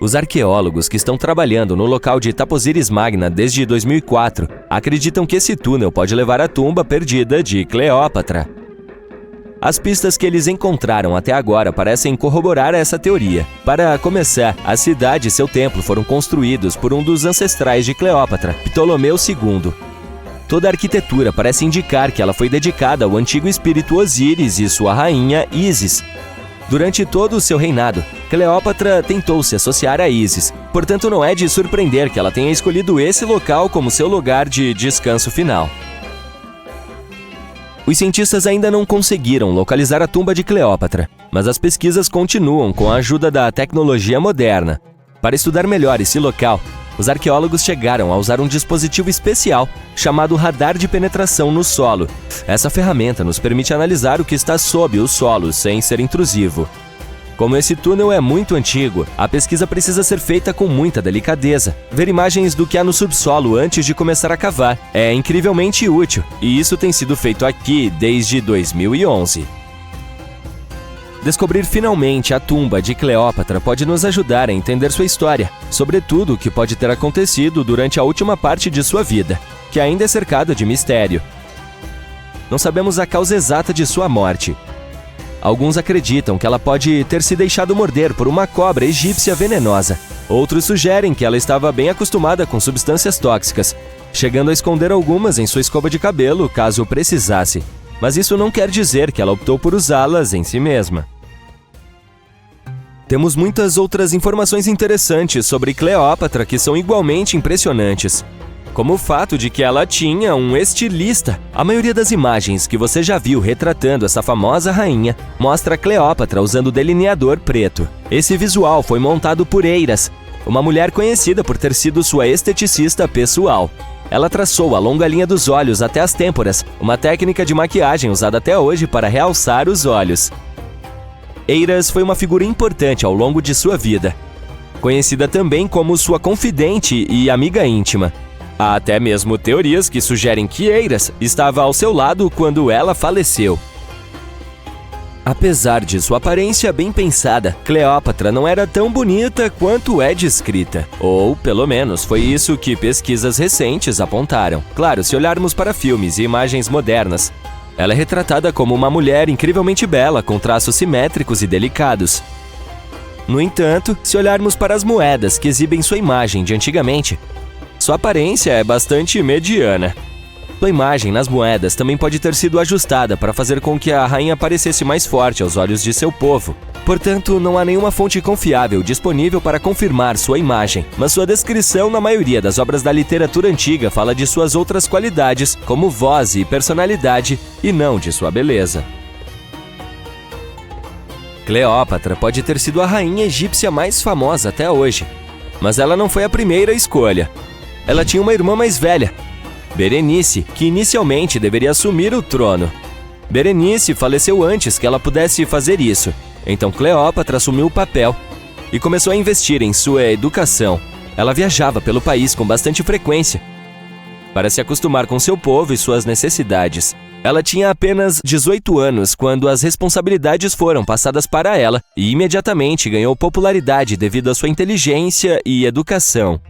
Os arqueólogos que estão trabalhando no local de Taposiris Magna desde 2004 acreditam que esse túnel pode levar à tumba perdida de Cleópatra. As pistas que eles encontraram até agora parecem corroborar essa teoria. Para começar, a cidade e seu templo foram construídos por um dos ancestrais de Cleópatra, Ptolomeu II. Toda a arquitetura parece indicar que ela foi dedicada ao antigo espírito Osíris e sua rainha Ísis. Durante todo o seu reinado, Cleópatra tentou se associar a Ísis, portanto não é de surpreender que ela tenha escolhido esse local como seu lugar de descanso final. Os cientistas ainda não conseguiram localizar a tumba de Cleópatra, mas as pesquisas continuam com a ajuda da tecnologia moderna. Para estudar melhor esse local, os arqueólogos chegaram a usar um dispositivo especial chamado radar de penetração no solo. Essa ferramenta nos permite analisar o que está sob o solo sem ser intrusivo. Como esse túnel é muito antigo, a pesquisa precisa ser feita com muita delicadeza. Ver imagens do que há no subsolo antes de começar a cavar é incrivelmente útil, e isso tem sido feito aqui desde 2011. Descobrir finalmente a tumba de Cleópatra pode nos ajudar a entender sua história, sobretudo o que pode ter acontecido durante a última parte de sua vida, que ainda é cercada de mistério. Não sabemos a causa exata de sua morte. Alguns acreditam que ela pode ter se deixado morder por uma cobra egípcia venenosa. Outros sugerem que ela estava bem acostumada com substâncias tóxicas, chegando a esconder algumas em sua escova de cabelo caso precisasse. Mas isso não quer dizer que ela optou por usá-las em si mesma. Temos muitas outras informações interessantes sobre Cleópatra que são igualmente impressionantes, como o fato de que ela tinha um estilista. A maioria das imagens que você já viu retratando essa famosa rainha mostra Cleópatra usando delineador preto. Esse visual foi montado por Eiras, uma mulher conhecida por ter sido sua esteticista pessoal. Ela traçou a longa linha dos olhos até as têmporas, uma técnica de maquiagem usada até hoje para realçar os olhos. Eiras foi uma figura importante ao longo de sua vida, conhecida também como sua confidente e amiga íntima. Há até mesmo teorias que sugerem que Eiras estava ao seu lado quando ela faleceu. Apesar de sua aparência bem pensada, Cleópatra não era tão bonita quanto é descrita. Ou, pelo menos, foi isso que pesquisas recentes apontaram. Claro, se olharmos para filmes e imagens modernas, ela é retratada como uma mulher incrivelmente bela, com traços simétricos e delicados. No entanto, se olharmos para as moedas que exibem sua imagem de antigamente, sua aparência é bastante mediana. Sua imagem nas moedas também pode ter sido ajustada para fazer com que a rainha parecesse mais forte aos olhos de seu povo. Portanto, não há nenhuma fonte confiável disponível para confirmar sua imagem, mas sua descrição na maioria das obras da literatura antiga fala de suas outras qualidades, como voz e personalidade, e não de sua beleza. Cleópatra pode ter sido a rainha egípcia mais famosa até hoje, mas ela não foi a primeira escolha. Ela tinha uma irmã mais velha, Berenice, que inicialmente deveria assumir o trono. Berenice faleceu antes que ela pudesse fazer isso, então Cleópatra assumiu o papel e começou a investir em sua educação. Ela viajava pelo país com bastante frequência para se acostumar com seu povo e suas necessidades. Ela tinha apenas 18 anos quando as responsabilidades foram passadas para ela e imediatamente ganhou popularidade devido à sua inteligência e educação.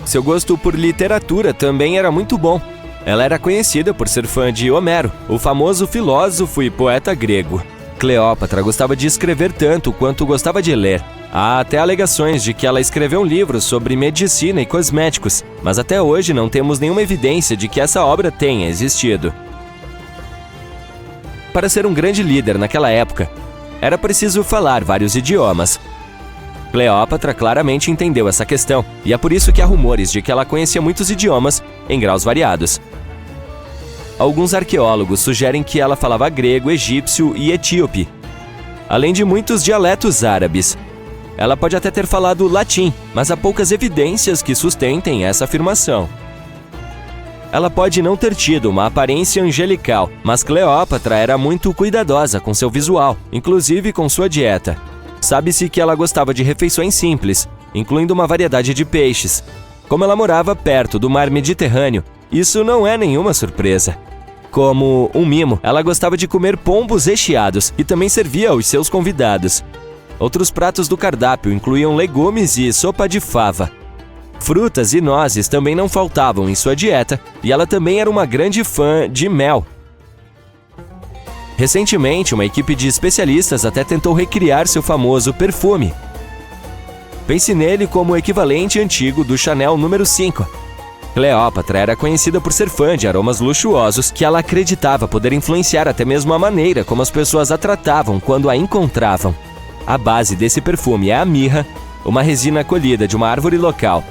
Seu gosto por literatura também era muito bom. Ela era conhecida por ser fã de Homero, o famoso filósofo e poeta grego. Cleópatra gostava de escrever tanto quanto gostava de ler. Há até alegações de que ela escreveu livros sobre medicina e cosméticos, mas até hoje não temos nenhuma evidência de que essa obra tenha existido. Para ser um grande líder naquela época, era preciso falar vários idiomas. Cleópatra claramente entendeu essa questão, e é por isso que há rumores de que ela conhecia muitos idiomas em graus variados. Alguns arqueólogos sugerem que ela falava grego, egípcio e etíope, além de muitos dialetos árabes. Ela pode até ter falado latim, mas há poucas evidências que sustentem essa afirmação. Ela pode não ter tido uma aparência angelical, mas Cleópatra era muito cuidadosa com seu visual, inclusive com sua dieta. Sabe-se que ela gostava de refeições simples, incluindo uma variedade de peixes. Como ela morava perto do mar Mediterrâneo, isso não é nenhuma surpresa. Como um mimo, ela gostava de comer pombos recheados e também servia aos seus convidados. Outros pratos do cardápio incluíam legumes e sopa de fava. Frutas e nozes também não faltavam em sua dieta, e ela também era uma grande fã de mel. Recentemente, uma equipe de especialistas até tentou recriar seu famoso perfume. Pense nele como o equivalente antigo do Chanel número 5. Cleópatra era conhecida por ser fã de aromas luxuosos que ela acreditava poder influenciar até mesmo a maneira como as pessoas a tratavam quando a encontravam. A base desse perfume é a mirra, uma resina colhida de uma árvore local.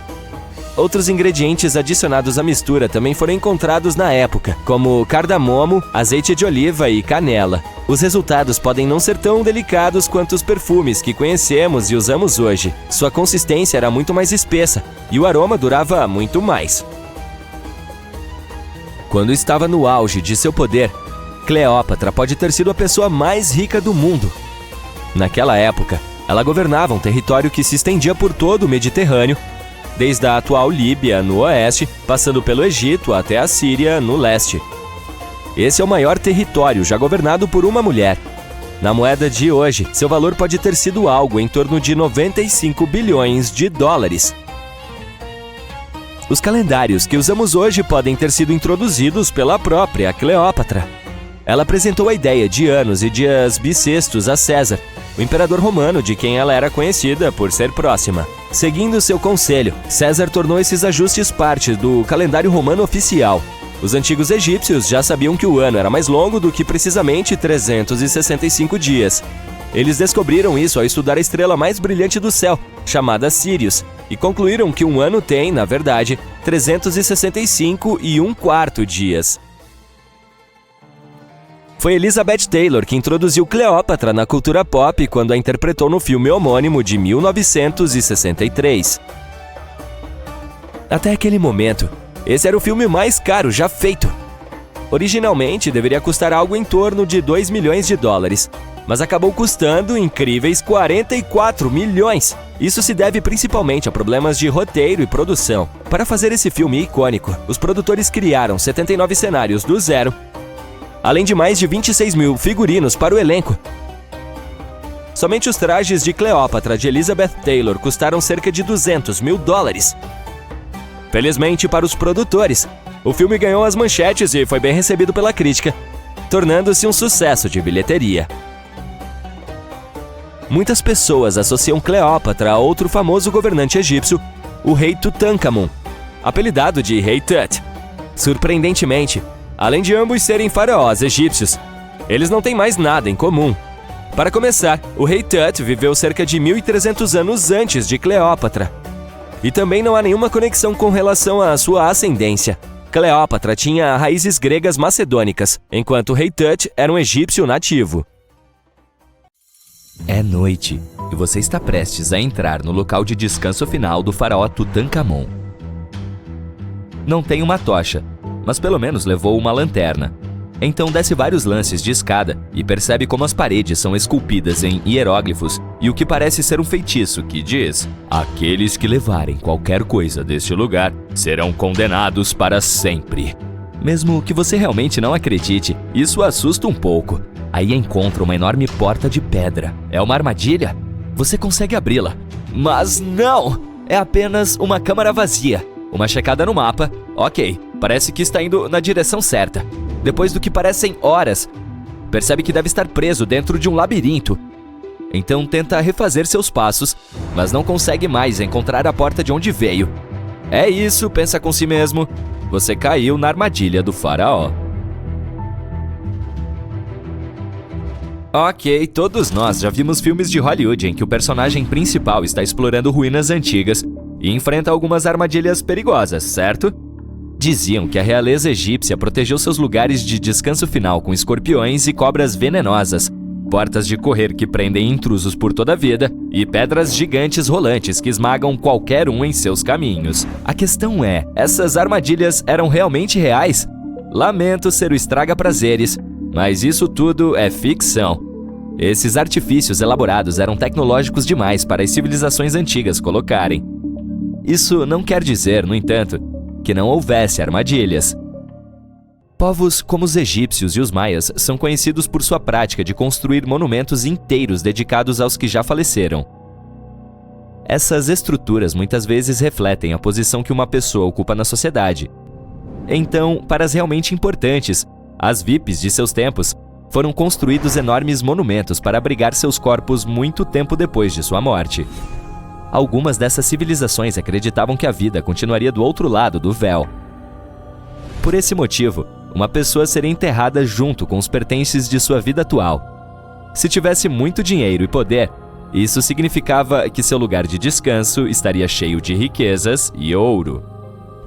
Outros ingredientes adicionados à mistura também foram encontrados na época, como cardamomo, azeite de oliva e canela. Os resultados podem não ser tão delicados quanto os perfumes que conhecemos e usamos hoje. Sua consistência era muito mais espessa e o aroma durava muito mais. Quando estava no auge de seu poder, Cleópatra pode ter sido a pessoa mais rica do mundo. Naquela época, ela governava um território que se estendia por todo o Mediterrâneo, desde a atual Líbia, no oeste, passando pelo Egito até a Síria, no leste. Esse é o maior território já governado por uma mulher. Na moeda de hoje, seu valor pode ter sido algo em torno de 95 bilhões de dólares. Os calendários que usamos hoje podem ter sido introduzidos pela própria Cleópatra. Ela apresentou a ideia de anos e dias bissextos a César, o imperador romano de quem ela era conhecida por ser próxima. Seguindo seu conselho, César tornou esses ajustes parte do calendário romano oficial. Os antigos egípcios já sabiam que o ano era mais longo do que precisamente 365 dias. Eles descobriram isso ao estudar a estrela mais brilhante do céu, chamada Sírius, e concluíram que um ano tem, na verdade, 365 1/4 dias. Foi Elizabeth Taylor que introduziu Cleópatra na cultura pop quando a interpretou no filme homônimo de 1963. Até aquele momento, esse era o filme mais caro já feito. Originalmente, deveria custar algo em torno de 2 milhões de dólares, mas acabou custando incríveis 44 milhões. Isso se deve principalmente a problemas de roteiro e produção. Para fazer esse filme icônico, os produtores criaram 79 cenários do zero, além de mais de 26 mil figurinos para o elenco. Somente os trajes de Cleópatra de Elizabeth Taylor custaram cerca de 200 mil dólares. Felizmente para os produtores, o filme ganhou as manchetes e foi bem recebido pela crítica, tornando-se um sucesso de bilheteria. Muitas pessoas associam Cleópatra a outro famoso governante egípcio, o rei Tutankhamun, apelidado de Rei Tut. Surpreendentemente, além de ambos serem faraós egípcios, eles não têm mais nada em comum. Para começar, o rei Tut viveu cerca de 1.300 anos antes de Cleópatra. E também não há nenhuma conexão com relação à sua ascendência. Cleópatra tinha raízes gregas macedônicas, enquanto o rei Tut era um egípcio nativo. É noite e você está prestes a entrar no local de descanso final do faraó Tutankhamon. Não tem uma tocha, mas pelo menos levou uma lanterna. Então desce vários lances de escada e percebe como as paredes são esculpidas em hieróglifos e o que parece ser um feitiço que diz: aqueles que levarem qualquer coisa deste lugar serão condenados para sempre. Mesmo que você realmente não acredite, isso assusta um pouco. Aí encontra uma enorme porta de pedra. É uma armadilha? Você consegue abri-la. Mas não! É apenas uma câmara vazia. Uma checada no mapa. Ok, parece que está indo na direção certa. Depois do que parecem horas, percebe que deve estar preso dentro de um labirinto. Então tenta refazer seus passos, mas não consegue mais encontrar a porta de onde veio. É isso, pensa com si mesmo. Você caiu na armadilha do faraó. Ok, todos nós já vimos filmes de Hollywood em que o personagem principal está explorando ruínas antigas e enfrenta algumas armadilhas perigosas, certo? Diziam que a realeza egípcia protegeu seus lugares de descanso final com escorpiões e cobras venenosas, portas de correr que prendem intrusos por toda a vida e pedras gigantes rolantes que esmagam qualquer um em seus caminhos. A questão é, essas armadilhas eram realmente reais? Lamento ser o estraga-prazeres, mas isso tudo é ficção. Esses artifícios elaborados eram tecnológicos demais para as civilizações antigas colocarem. Isso não quer dizer, no entanto, que não houvesse armadilhas. Povos como os egípcios e os maias são conhecidos por sua prática de construir monumentos inteiros dedicados aos que já faleceram. Essas estruturas muitas vezes refletem a posição que uma pessoa ocupa na sociedade. Então, para as realmente importantes, as VIPs de seus tempos, foram construídos enormes monumentos para abrigar seus corpos muito tempo depois de sua morte. Algumas dessas civilizações acreditavam que a vida continuaria do outro lado do véu. Por esse motivo, uma pessoa seria enterrada junto com os pertences de sua vida atual. Se tivesse muito dinheiro e poder, isso significava que seu lugar de descanso estaria cheio de riquezas e ouro.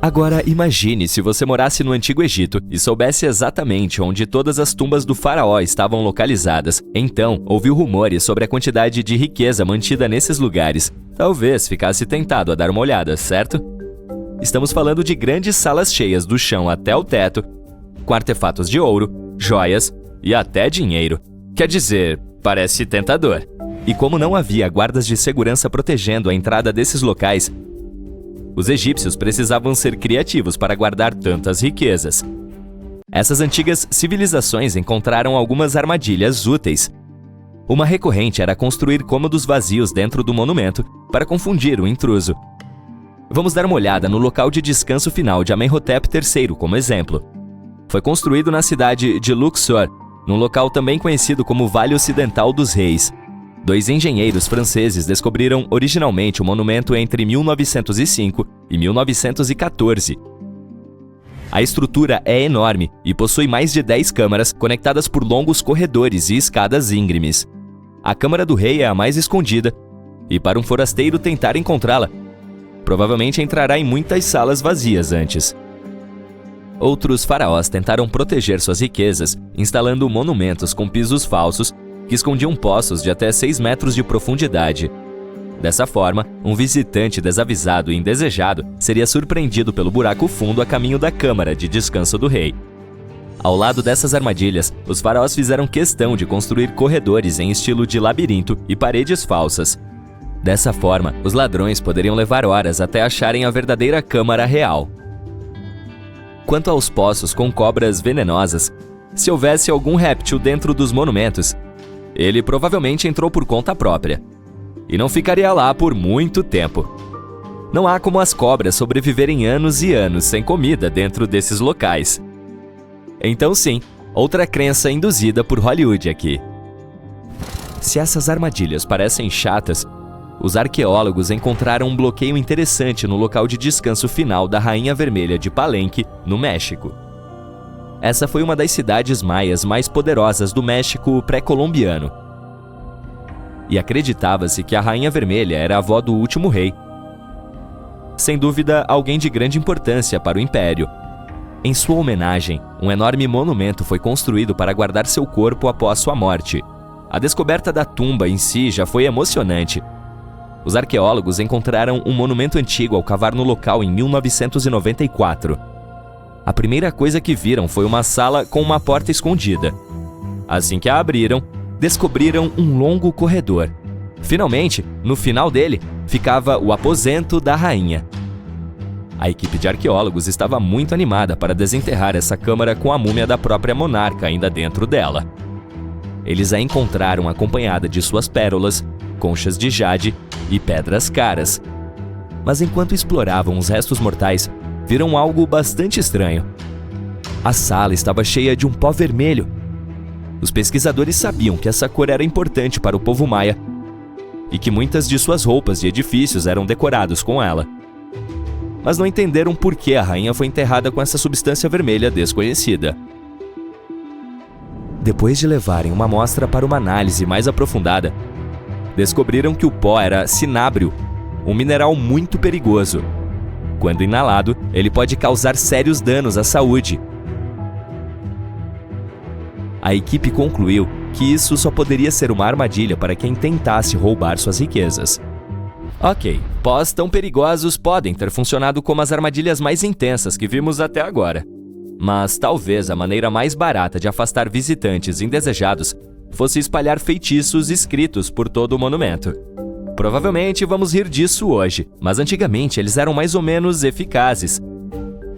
Agora imagine se você morasse no Antigo Egito e soubesse exatamente onde todas as tumbas do faraó estavam localizadas. Então, ouviu rumores sobre a quantidade de riqueza mantida nesses lugares. Talvez ficasse tentado a dar uma olhada, certo? Estamos falando de grandes salas cheias do chão até o teto, com artefatos de ouro, joias e até dinheiro. Quer dizer, parece tentador. E como não havia guardas de segurança protegendo a entrada desses locais, os egípcios precisavam ser criativos para guardar tantas riquezas. Essas antigas civilizações encontraram algumas armadilhas úteis. Uma recorrente era construir cômodos vazios dentro do monumento para confundir o intruso. Vamos dar uma olhada no local de descanso final de Amenhotep III como exemplo. Foi construído na cidade de Luxor, num local também conhecido como Vale Ocidental dos Reis. 2 engenheiros franceses descobriram originalmente o monumento entre 1905 e 1914. A estrutura é enorme e possui mais de 10 câmaras conectadas por longos corredores e escadas íngremes. A Câmara do Rei é a mais escondida, e para um forasteiro tentar encontrá-la, provavelmente entrará em muitas salas vazias antes. Outros faraós tentaram proteger suas riquezas, instalando monumentos com pisos falsos que escondiam poços de até 6 metros de profundidade. Dessa forma, um visitante desavisado e indesejado seria surpreendido pelo buraco fundo a caminho da câmara de descanso do rei. Ao lado dessas armadilhas, os faraós fizeram questão de construir corredores em estilo de labirinto e paredes falsas. Dessa forma, os ladrões poderiam levar horas até acharem a verdadeira câmara real. Quanto aos poços com cobras venenosas, se houvesse algum réptil dentro dos monumentos, ele provavelmente entrou por conta própria e não ficaria lá por muito tempo. Não há como as cobras sobreviverem anos e anos sem comida dentro desses locais. Então sim, outra crença induzida por Hollywood aqui. Se essas armadilhas parecem chatas, os arqueólogos encontraram um bloqueio interessante no local de descanso final da Rainha Vermelha de Palenque, no México. Essa foi uma das cidades maias mais poderosas do México pré-colombiano. E acreditava-se que a Rainha Vermelha era a avó do último rei. Sem dúvida, alguém de grande importância para o Império. Em sua homenagem, um enorme monumento foi construído para guardar seu corpo após sua morte. A descoberta da tumba em si já foi emocionante. Os arqueólogos encontraram um monumento antigo ao cavar no local em 1994. A primeira coisa que viram foi uma sala com uma porta escondida. Assim que a abriram, descobriram um longo corredor. Finalmente, no final dele, ficava o aposento da rainha. A equipe de arqueólogos estava muito animada para desenterrar essa câmara com a múmia da própria monarca ainda dentro dela. Eles a encontraram acompanhada de suas pérolas, conchas de jade e pedras caras. Mas enquanto exploravam os restos mortais, viram algo bastante estranho. A sala estava cheia de um pó vermelho. Os pesquisadores sabiam que essa cor era importante para o povo maia e que muitas de suas roupas e edifícios eram decorados com ela. Mas não entenderam por que a rainha foi enterrada com essa substância vermelha desconhecida. Depois de levarem uma amostra para uma análise mais aprofundada, descobriram que o pó era cinábrio, um mineral muito perigoso. Quando inalado, ele pode causar sérios danos à saúde. A equipe concluiu que isso só poderia ser uma armadilha para quem tentasse roubar suas riquezas. Ok, pós tão perigosos podem ter funcionado como as armadilhas mais intensas que vimos até agora. Mas talvez a maneira mais barata de afastar visitantes indesejados fosse espalhar feitiços escritos por todo o monumento. Provavelmente vamos rir disso hoje, mas antigamente eles eram mais ou menos eficazes.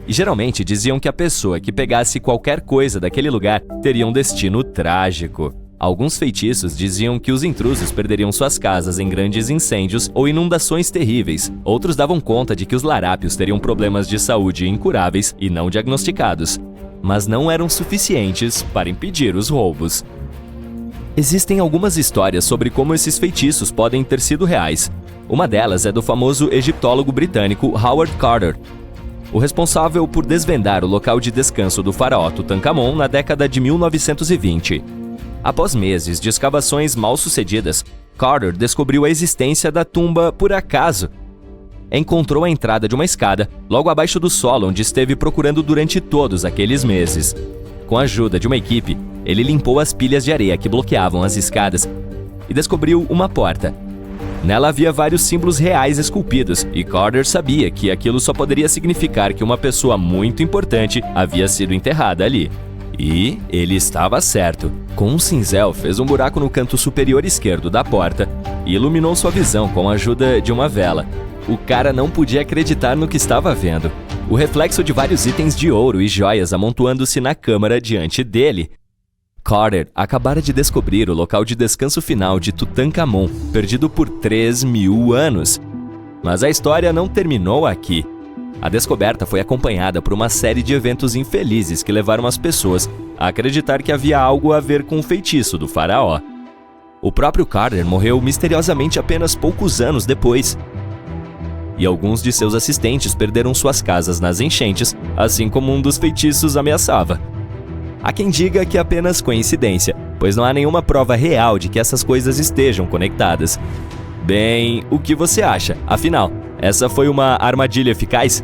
E geralmente diziam que a pessoa que pegasse qualquer coisa daquele lugar teria um destino trágico. Alguns feitiços diziam que os intrusos perderiam suas casas em grandes incêndios ou inundações terríveis. Outros davam conta de que os larápios teriam problemas de saúde incuráveis e não diagnosticados, mas não eram suficientes para impedir os roubos. Existem algumas histórias sobre como esses feitiços podem ter sido reais. Uma delas é do famoso egiptólogo britânico Howard Carter, o responsável por desvendar o local de descanso do faraó Tutankhamon na década de 1920. Após meses de escavações mal sucedidas, Carter descobriu a existência da tumba por acaso. Encontrou a entrada de uma escada logo abaixo do solo onde esteve procurando durante todos aqueles meses. Com a ajuda de uma equipe, ele limpou as pilhas de areia que bloqueavam as escadas e descobriu uma porta. Nela havia vários símbolos reais esculpidos e Carter sabia que aquilo só poderia significar que uma pessoa muito importante havia sido enterrada ali. E ele estava certo. Com um cinzel, fez um buraco no canto superior esquerdo da porta e iluminou sua visão com a ajuda de uma vela. O cara não podia acreditar no que estava vendo. O reflexo de vários itens de ouro e joias amontoando-se na câmara diante dele. Carter acabara de descobrir o local de descanso final de Tutankhamon, perdido por 3.000 anos. Mas a história não terminou aqui. A descoberta foi acompanhada por uma série de eventos infelizes que levaram as pessoas a acreditar que havia algo a ver com o feitiço do faraó. O próprio Carter morreu misteriosamente apenas poucos anos depois. E alguns de seus assistentes perderam suas casas nas enchentes, assim como um dos feitiços ameaçava. Há quem diga que é apenas coincidência, pois não há nenhuma prova real de que essas coisas estejam conectadas. Bem, o que você acha? Afinal, essa foi uma armadilha eficaz?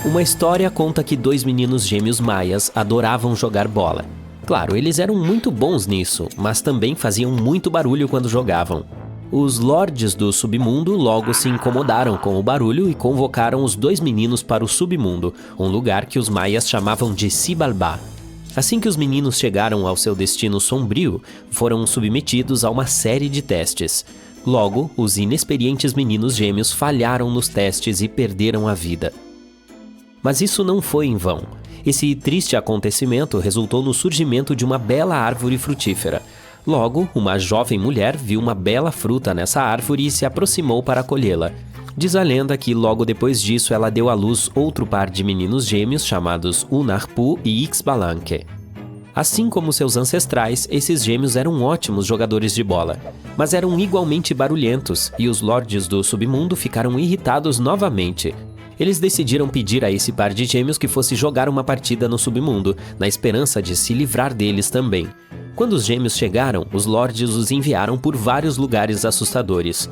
Uma história conta que 2 meninos gêmeos maias adoravam jogar bola. Claro, eles eram muito bons nisso, mas também faziam muito barulho quando jogavam. Os lordes do submundo logo se incomodaram com o barulho e convocaram os 2 meninos para o submundo, um lugar que os maias chamavam de Xibalbá. Assim que os meninos chegaram ao seu destino sombrio, foram submetidos a uma série de testes. Logo, os inexperientes meninos gêmeos falharam nos testes e perderam a vida. Mas isso não foi em vão. Esse triste acontecimento resultou no surgimento de uma bela árvore frutífera. Logo, uma jovem mulher viu uma bela fruta nessa árvore e se aproximou para colhê-la. Diz a lenda que logo depois disso ela deu à luz outro par de meninos gêmeos chamados Unarpu e Ixbalanque. Assim como seus ancestrais, esses gêmeos eram ótimos jogadores de bola, mas eram igualmente barulhentos e os lordes do submundo ficaram irritados novamente. Eles decidiram pedir a esse par de gêmeos que fosse jogar uma partida no submundo, na esperança de se livrar deles também. Quando os gêmeos chegaram, os lordes os enviaram por vários lugares assustadores.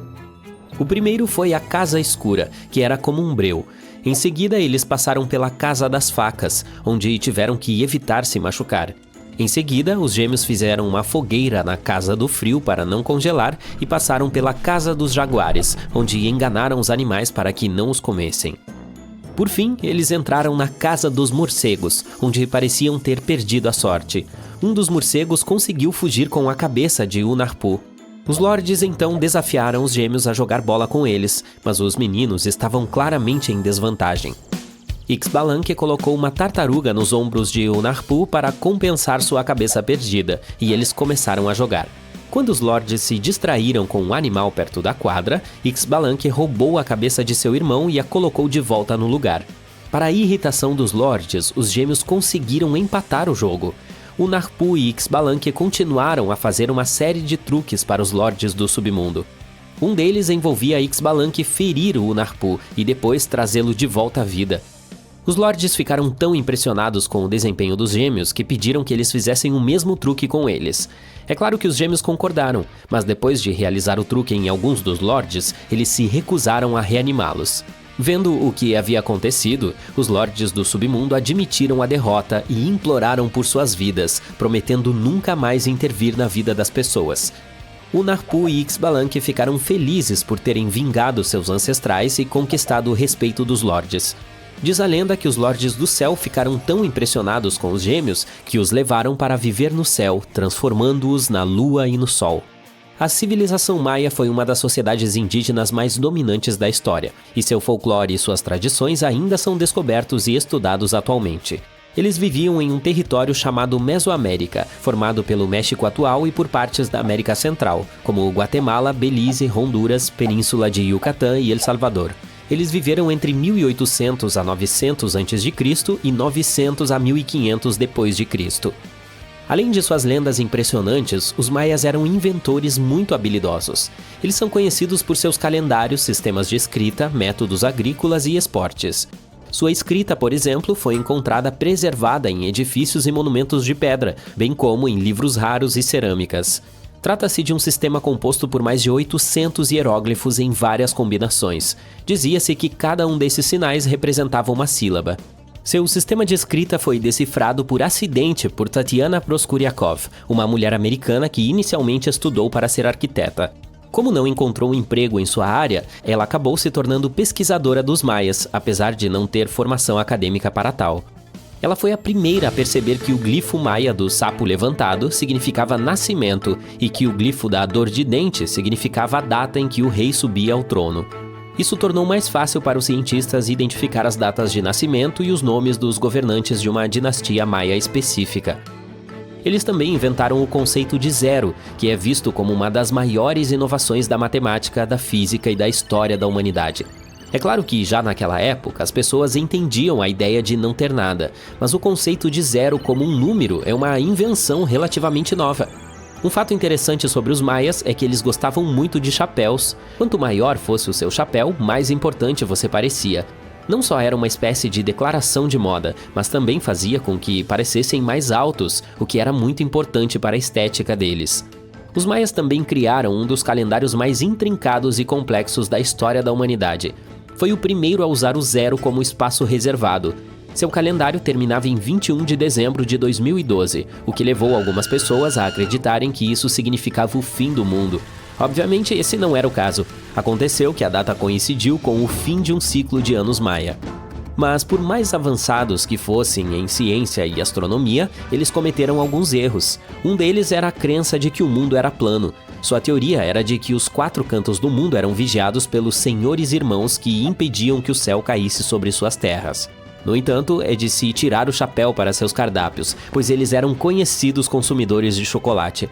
O primeiro foi a Casa Escura, que era como um breu. Em seguida, eles passaram pela Casa das Facas, onde tiveram que evitar se machucar. Em seguida, os gêmeos fizeram uma fogueira na Casa do Frio para não congelar e passaram pela Casa dos Jaguares, onde enganaram os animais para que não os comessem. Por fim, eles entraram na Casa dos Morcegos, onde pareciam ter perdido a sorte. Um dos morcegos conseguiu fugir com a cabeça de Unarpu. Os lords então desafiaram os gêmeos a jogar bola com eles, mas os meninos estavam claramente em desvantagem. Ixbalanque colocou uma tartaruga nos ombros de Unarpu para compensar sua cabeça perdida, e eles começaram a jogar. Quando os lords se distraíram com um animal perto da quadra, Ixbalanque roubou a cabeça de seu irmão e a colocou de volta no lugar. Para a irritação dos lords, os gêmeos conseguiram empatar o jogo. Unarpu e Ixbalanque continuaram a fazer uma série de truques para os lords do submundo. Um deles envolvia Ixbalanque ferir o Unarpu e depois trazê-lo de volta à vida. Os lords ficaram tão impressionados com o desempenho dos gêmeos que pediram que eles fizessem o mesmo truque com eles. É claro que os gêmeos concordaram, mas depois de realizar o truque em alguns dos lords, eles se recusaram a reanimá-los. Vendo o que havia acontecido, os lords do submundo admitiram a derrota e imploraram por suas vidas, prometendo nunca mais intervir na vida das pessoas. Unarpu e Ixbalanque ficaram felizes por terem vingado seus ancestrais e conquistado o respeito dos lords. Diz a lenda que os lords do céu ficaram tão impressionados com os gêmeos que os levaram para viver no céu, transformando-os na lua e no sol. A civilização maia foi uma das sociedades indígenas mais dominantes da história, e seu folclore e suas tradições ainda são descobertos e estudados atualmente. Eles viviam em um território chamado Mesoamérica, formado pelo México atual e por partes da América Central, como Guatemala, Belize, Honduras, Península de Yucatán e El Salvador. Eles viveram entre 1800 a 900 a.C. e 900 a 1500 d.C. Além de suas lendas impressionantes, os maias eram inventores muito habilidosos. Eles são conhecidos por seus calendários, sistemas de escrita, métodos agrícolas e esportes. Sua escrita, por exemplo, foi encontrada preservada em edifícios e monumentos de pedra, bem como em livros raros e cerâmicas. Trata-se de um sistema composto por mais de 800 hieróglifos em várias combinações. Dizia-se que cada um desses sinais representava uma sílaba. Seu sistema de escrita foi decifrado por acidente por Tatiana Proskuriakov, uma mulher americana que inicialmente estudou para ser arquiteta. Como não encontrou emprego em sua área, ela acabou se tornando pesquisadora dos maias, apesar de não ter formação acadêmica para tal. Ela foi a primeira a perceber que o glifo maia do sapo levantado significava nascimento e que o glifo da dor de dente significava a data em que o rei subia ao trono. Isso tornou mais fácil para os cientistas identificar as datas de nascimento e os nomes dos governantes de uma dinastia maia específica. Eles também inventaram o conceito de zero, que é visto como uma das maiores inovações da matemática, da física e da história da humanidade. É claro que, já naquela época, as pessoas entendiam a ideia de não ter nada, mas o conceito de zero como um número é uma invenção relativamente nova. Um fato interessante sobre os maias é que eles gostavam muito de chapéus. Quanto maior fosse o seu chapéu, mais importante você parecia. Não só era uma espécie de declaração de moda, mas também fazia com que parecessem mais altos, o que era muito importante para a estética deles. Os maias também criaram um dos calendários mais intrincados e complexos da história da humanidade. Foi o primeiro a usar o zero como espaço reservado. Seu calendário terminava em 21 de dezembro de 2012, o que levou algumas pessoas a acreditarem que isso significava o fim do mundo. Obviamente, esse não era o caso. Aconteceu que a data coincidiu com o fim de um ciclo de anos maia. Mas por mais avançados que fossem em ciência e astronomia, eles cometeram alguns erros. Um deles era a crença de que o mundo era plano. Sua teoria era de que os 4 cantos do mundo eram vigiados pelos senhores irmãos que impediam que o céu caísse sobre suas terras. No entanto, é de se tirar o chapéu para seus cardápios, pois eles eram conhecidos consumidores de chocolate.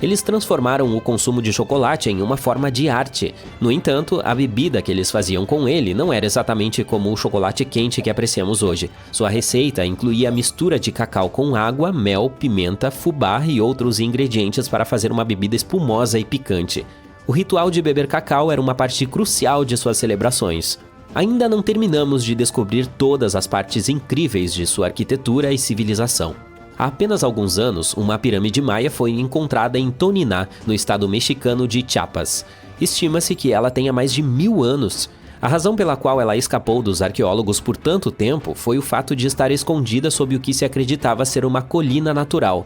Eles transformaram o consumo de chocolate em uma forma de arte. No entanto, a bebida que eles faziam com ele não era exatamente como o chocolate quente que apreciamos hoje. Sua receita incluía a mistura de cacau com água, mel, pimenta, fubá e outros ingredientes para fazer uma bebida espumosa e picante. O ritual de beber cacau era uma parte crucial de suas celebrações. Ainda não terminamos de descobrir todas as partes incríveis de sua arquitetura e civilização. Há apenas alguns anos, uma pirâmide maia foi encontrada em Toniná, no estado mexicano de Chiapas. Estima-se que ela tenha mais de 1000 anos. A razão pela qual ela escapou dos arqueólogos por tanto tempo foi o fato de estar escondida sob o que se acreditava ser uma colina natural.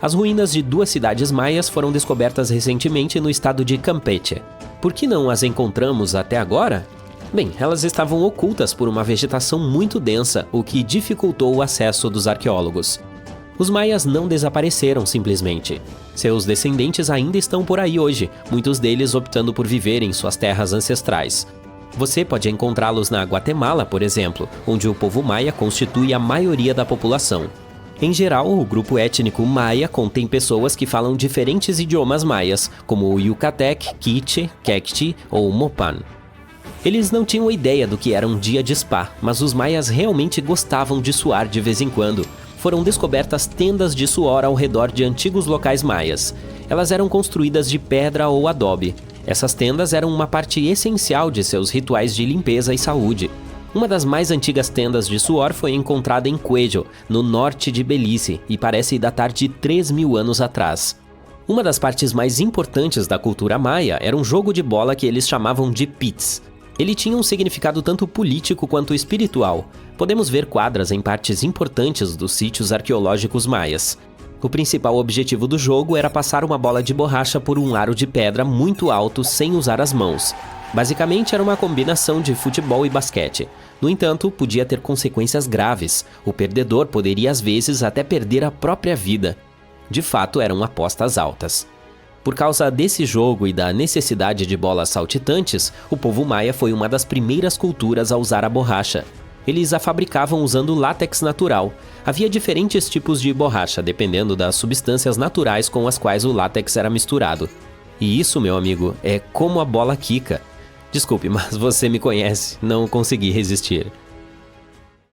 As ruínas de 2 cidades maias foram descobertas recentemente no estado de Campeche. Por que não as encontramos até agora? Bem, elas estavam ocultas por uma vegetação muito densa, o que dificultou o acesso dos arqueólogos. Os maias não desapareceram simplesmente. Seus descendentes ainda estão por aí hoje, muitos deles optando por viver em suas terras ancestrais. Você pode encontrá-los na Guatemala, por exemplo, onde o povo maia constitui a maioria da população. Em geral, o grupo étnico maia contém pessoas que falam diferentes idiomas maias, como o Yucatec, Quiche, Quechua ou Mopan. Eles não tinham ideia do que era um dia de spa, mas os maias realmente gostavam de suar de vez em quando. Foram descobertas tendas de suor ao redor de antigos locais maias. Elas eram construídas de pedra ou adobe. Essas tendas eram uma parte essencial de seus rituais de limpeza e saúde. Uma das mais antigas tendas de suor foi encontrada em Cuello, no norte de Belize, e parece datar de 3.000 anos atrás. Uma das partes mais importantes da cultura maia era um jogo de bola que eles chamavam de pits. Ele tinha um significado tanto político quanto espiritual. Podemos ver quadras em partes importantes dos sítios arqueológicos maias. O principal objetivo do jogo era passar uma bola de borracha por um aro de pedra muito alto sem usar as mãos. Basicamente era uma combinação de futebol e basquete. No entanto, podia ter consequências graves. O perdedor poderia às vezes até perder a própria vida. De fato, eram apostas altas. Por causa desse jogo e da necessidade de bolas saltitantes, o povo maia foi uma das primeiras culturas a usar a borracha. Eles a fabricavam usando látex natural. Havia diferentes tipos de borracha, dependendo das substâncias naturais com as quais o látex era misturado. E isso, meu amigo, é como a bola quica. Desculpe, mas você me conhece, não consegui resistir.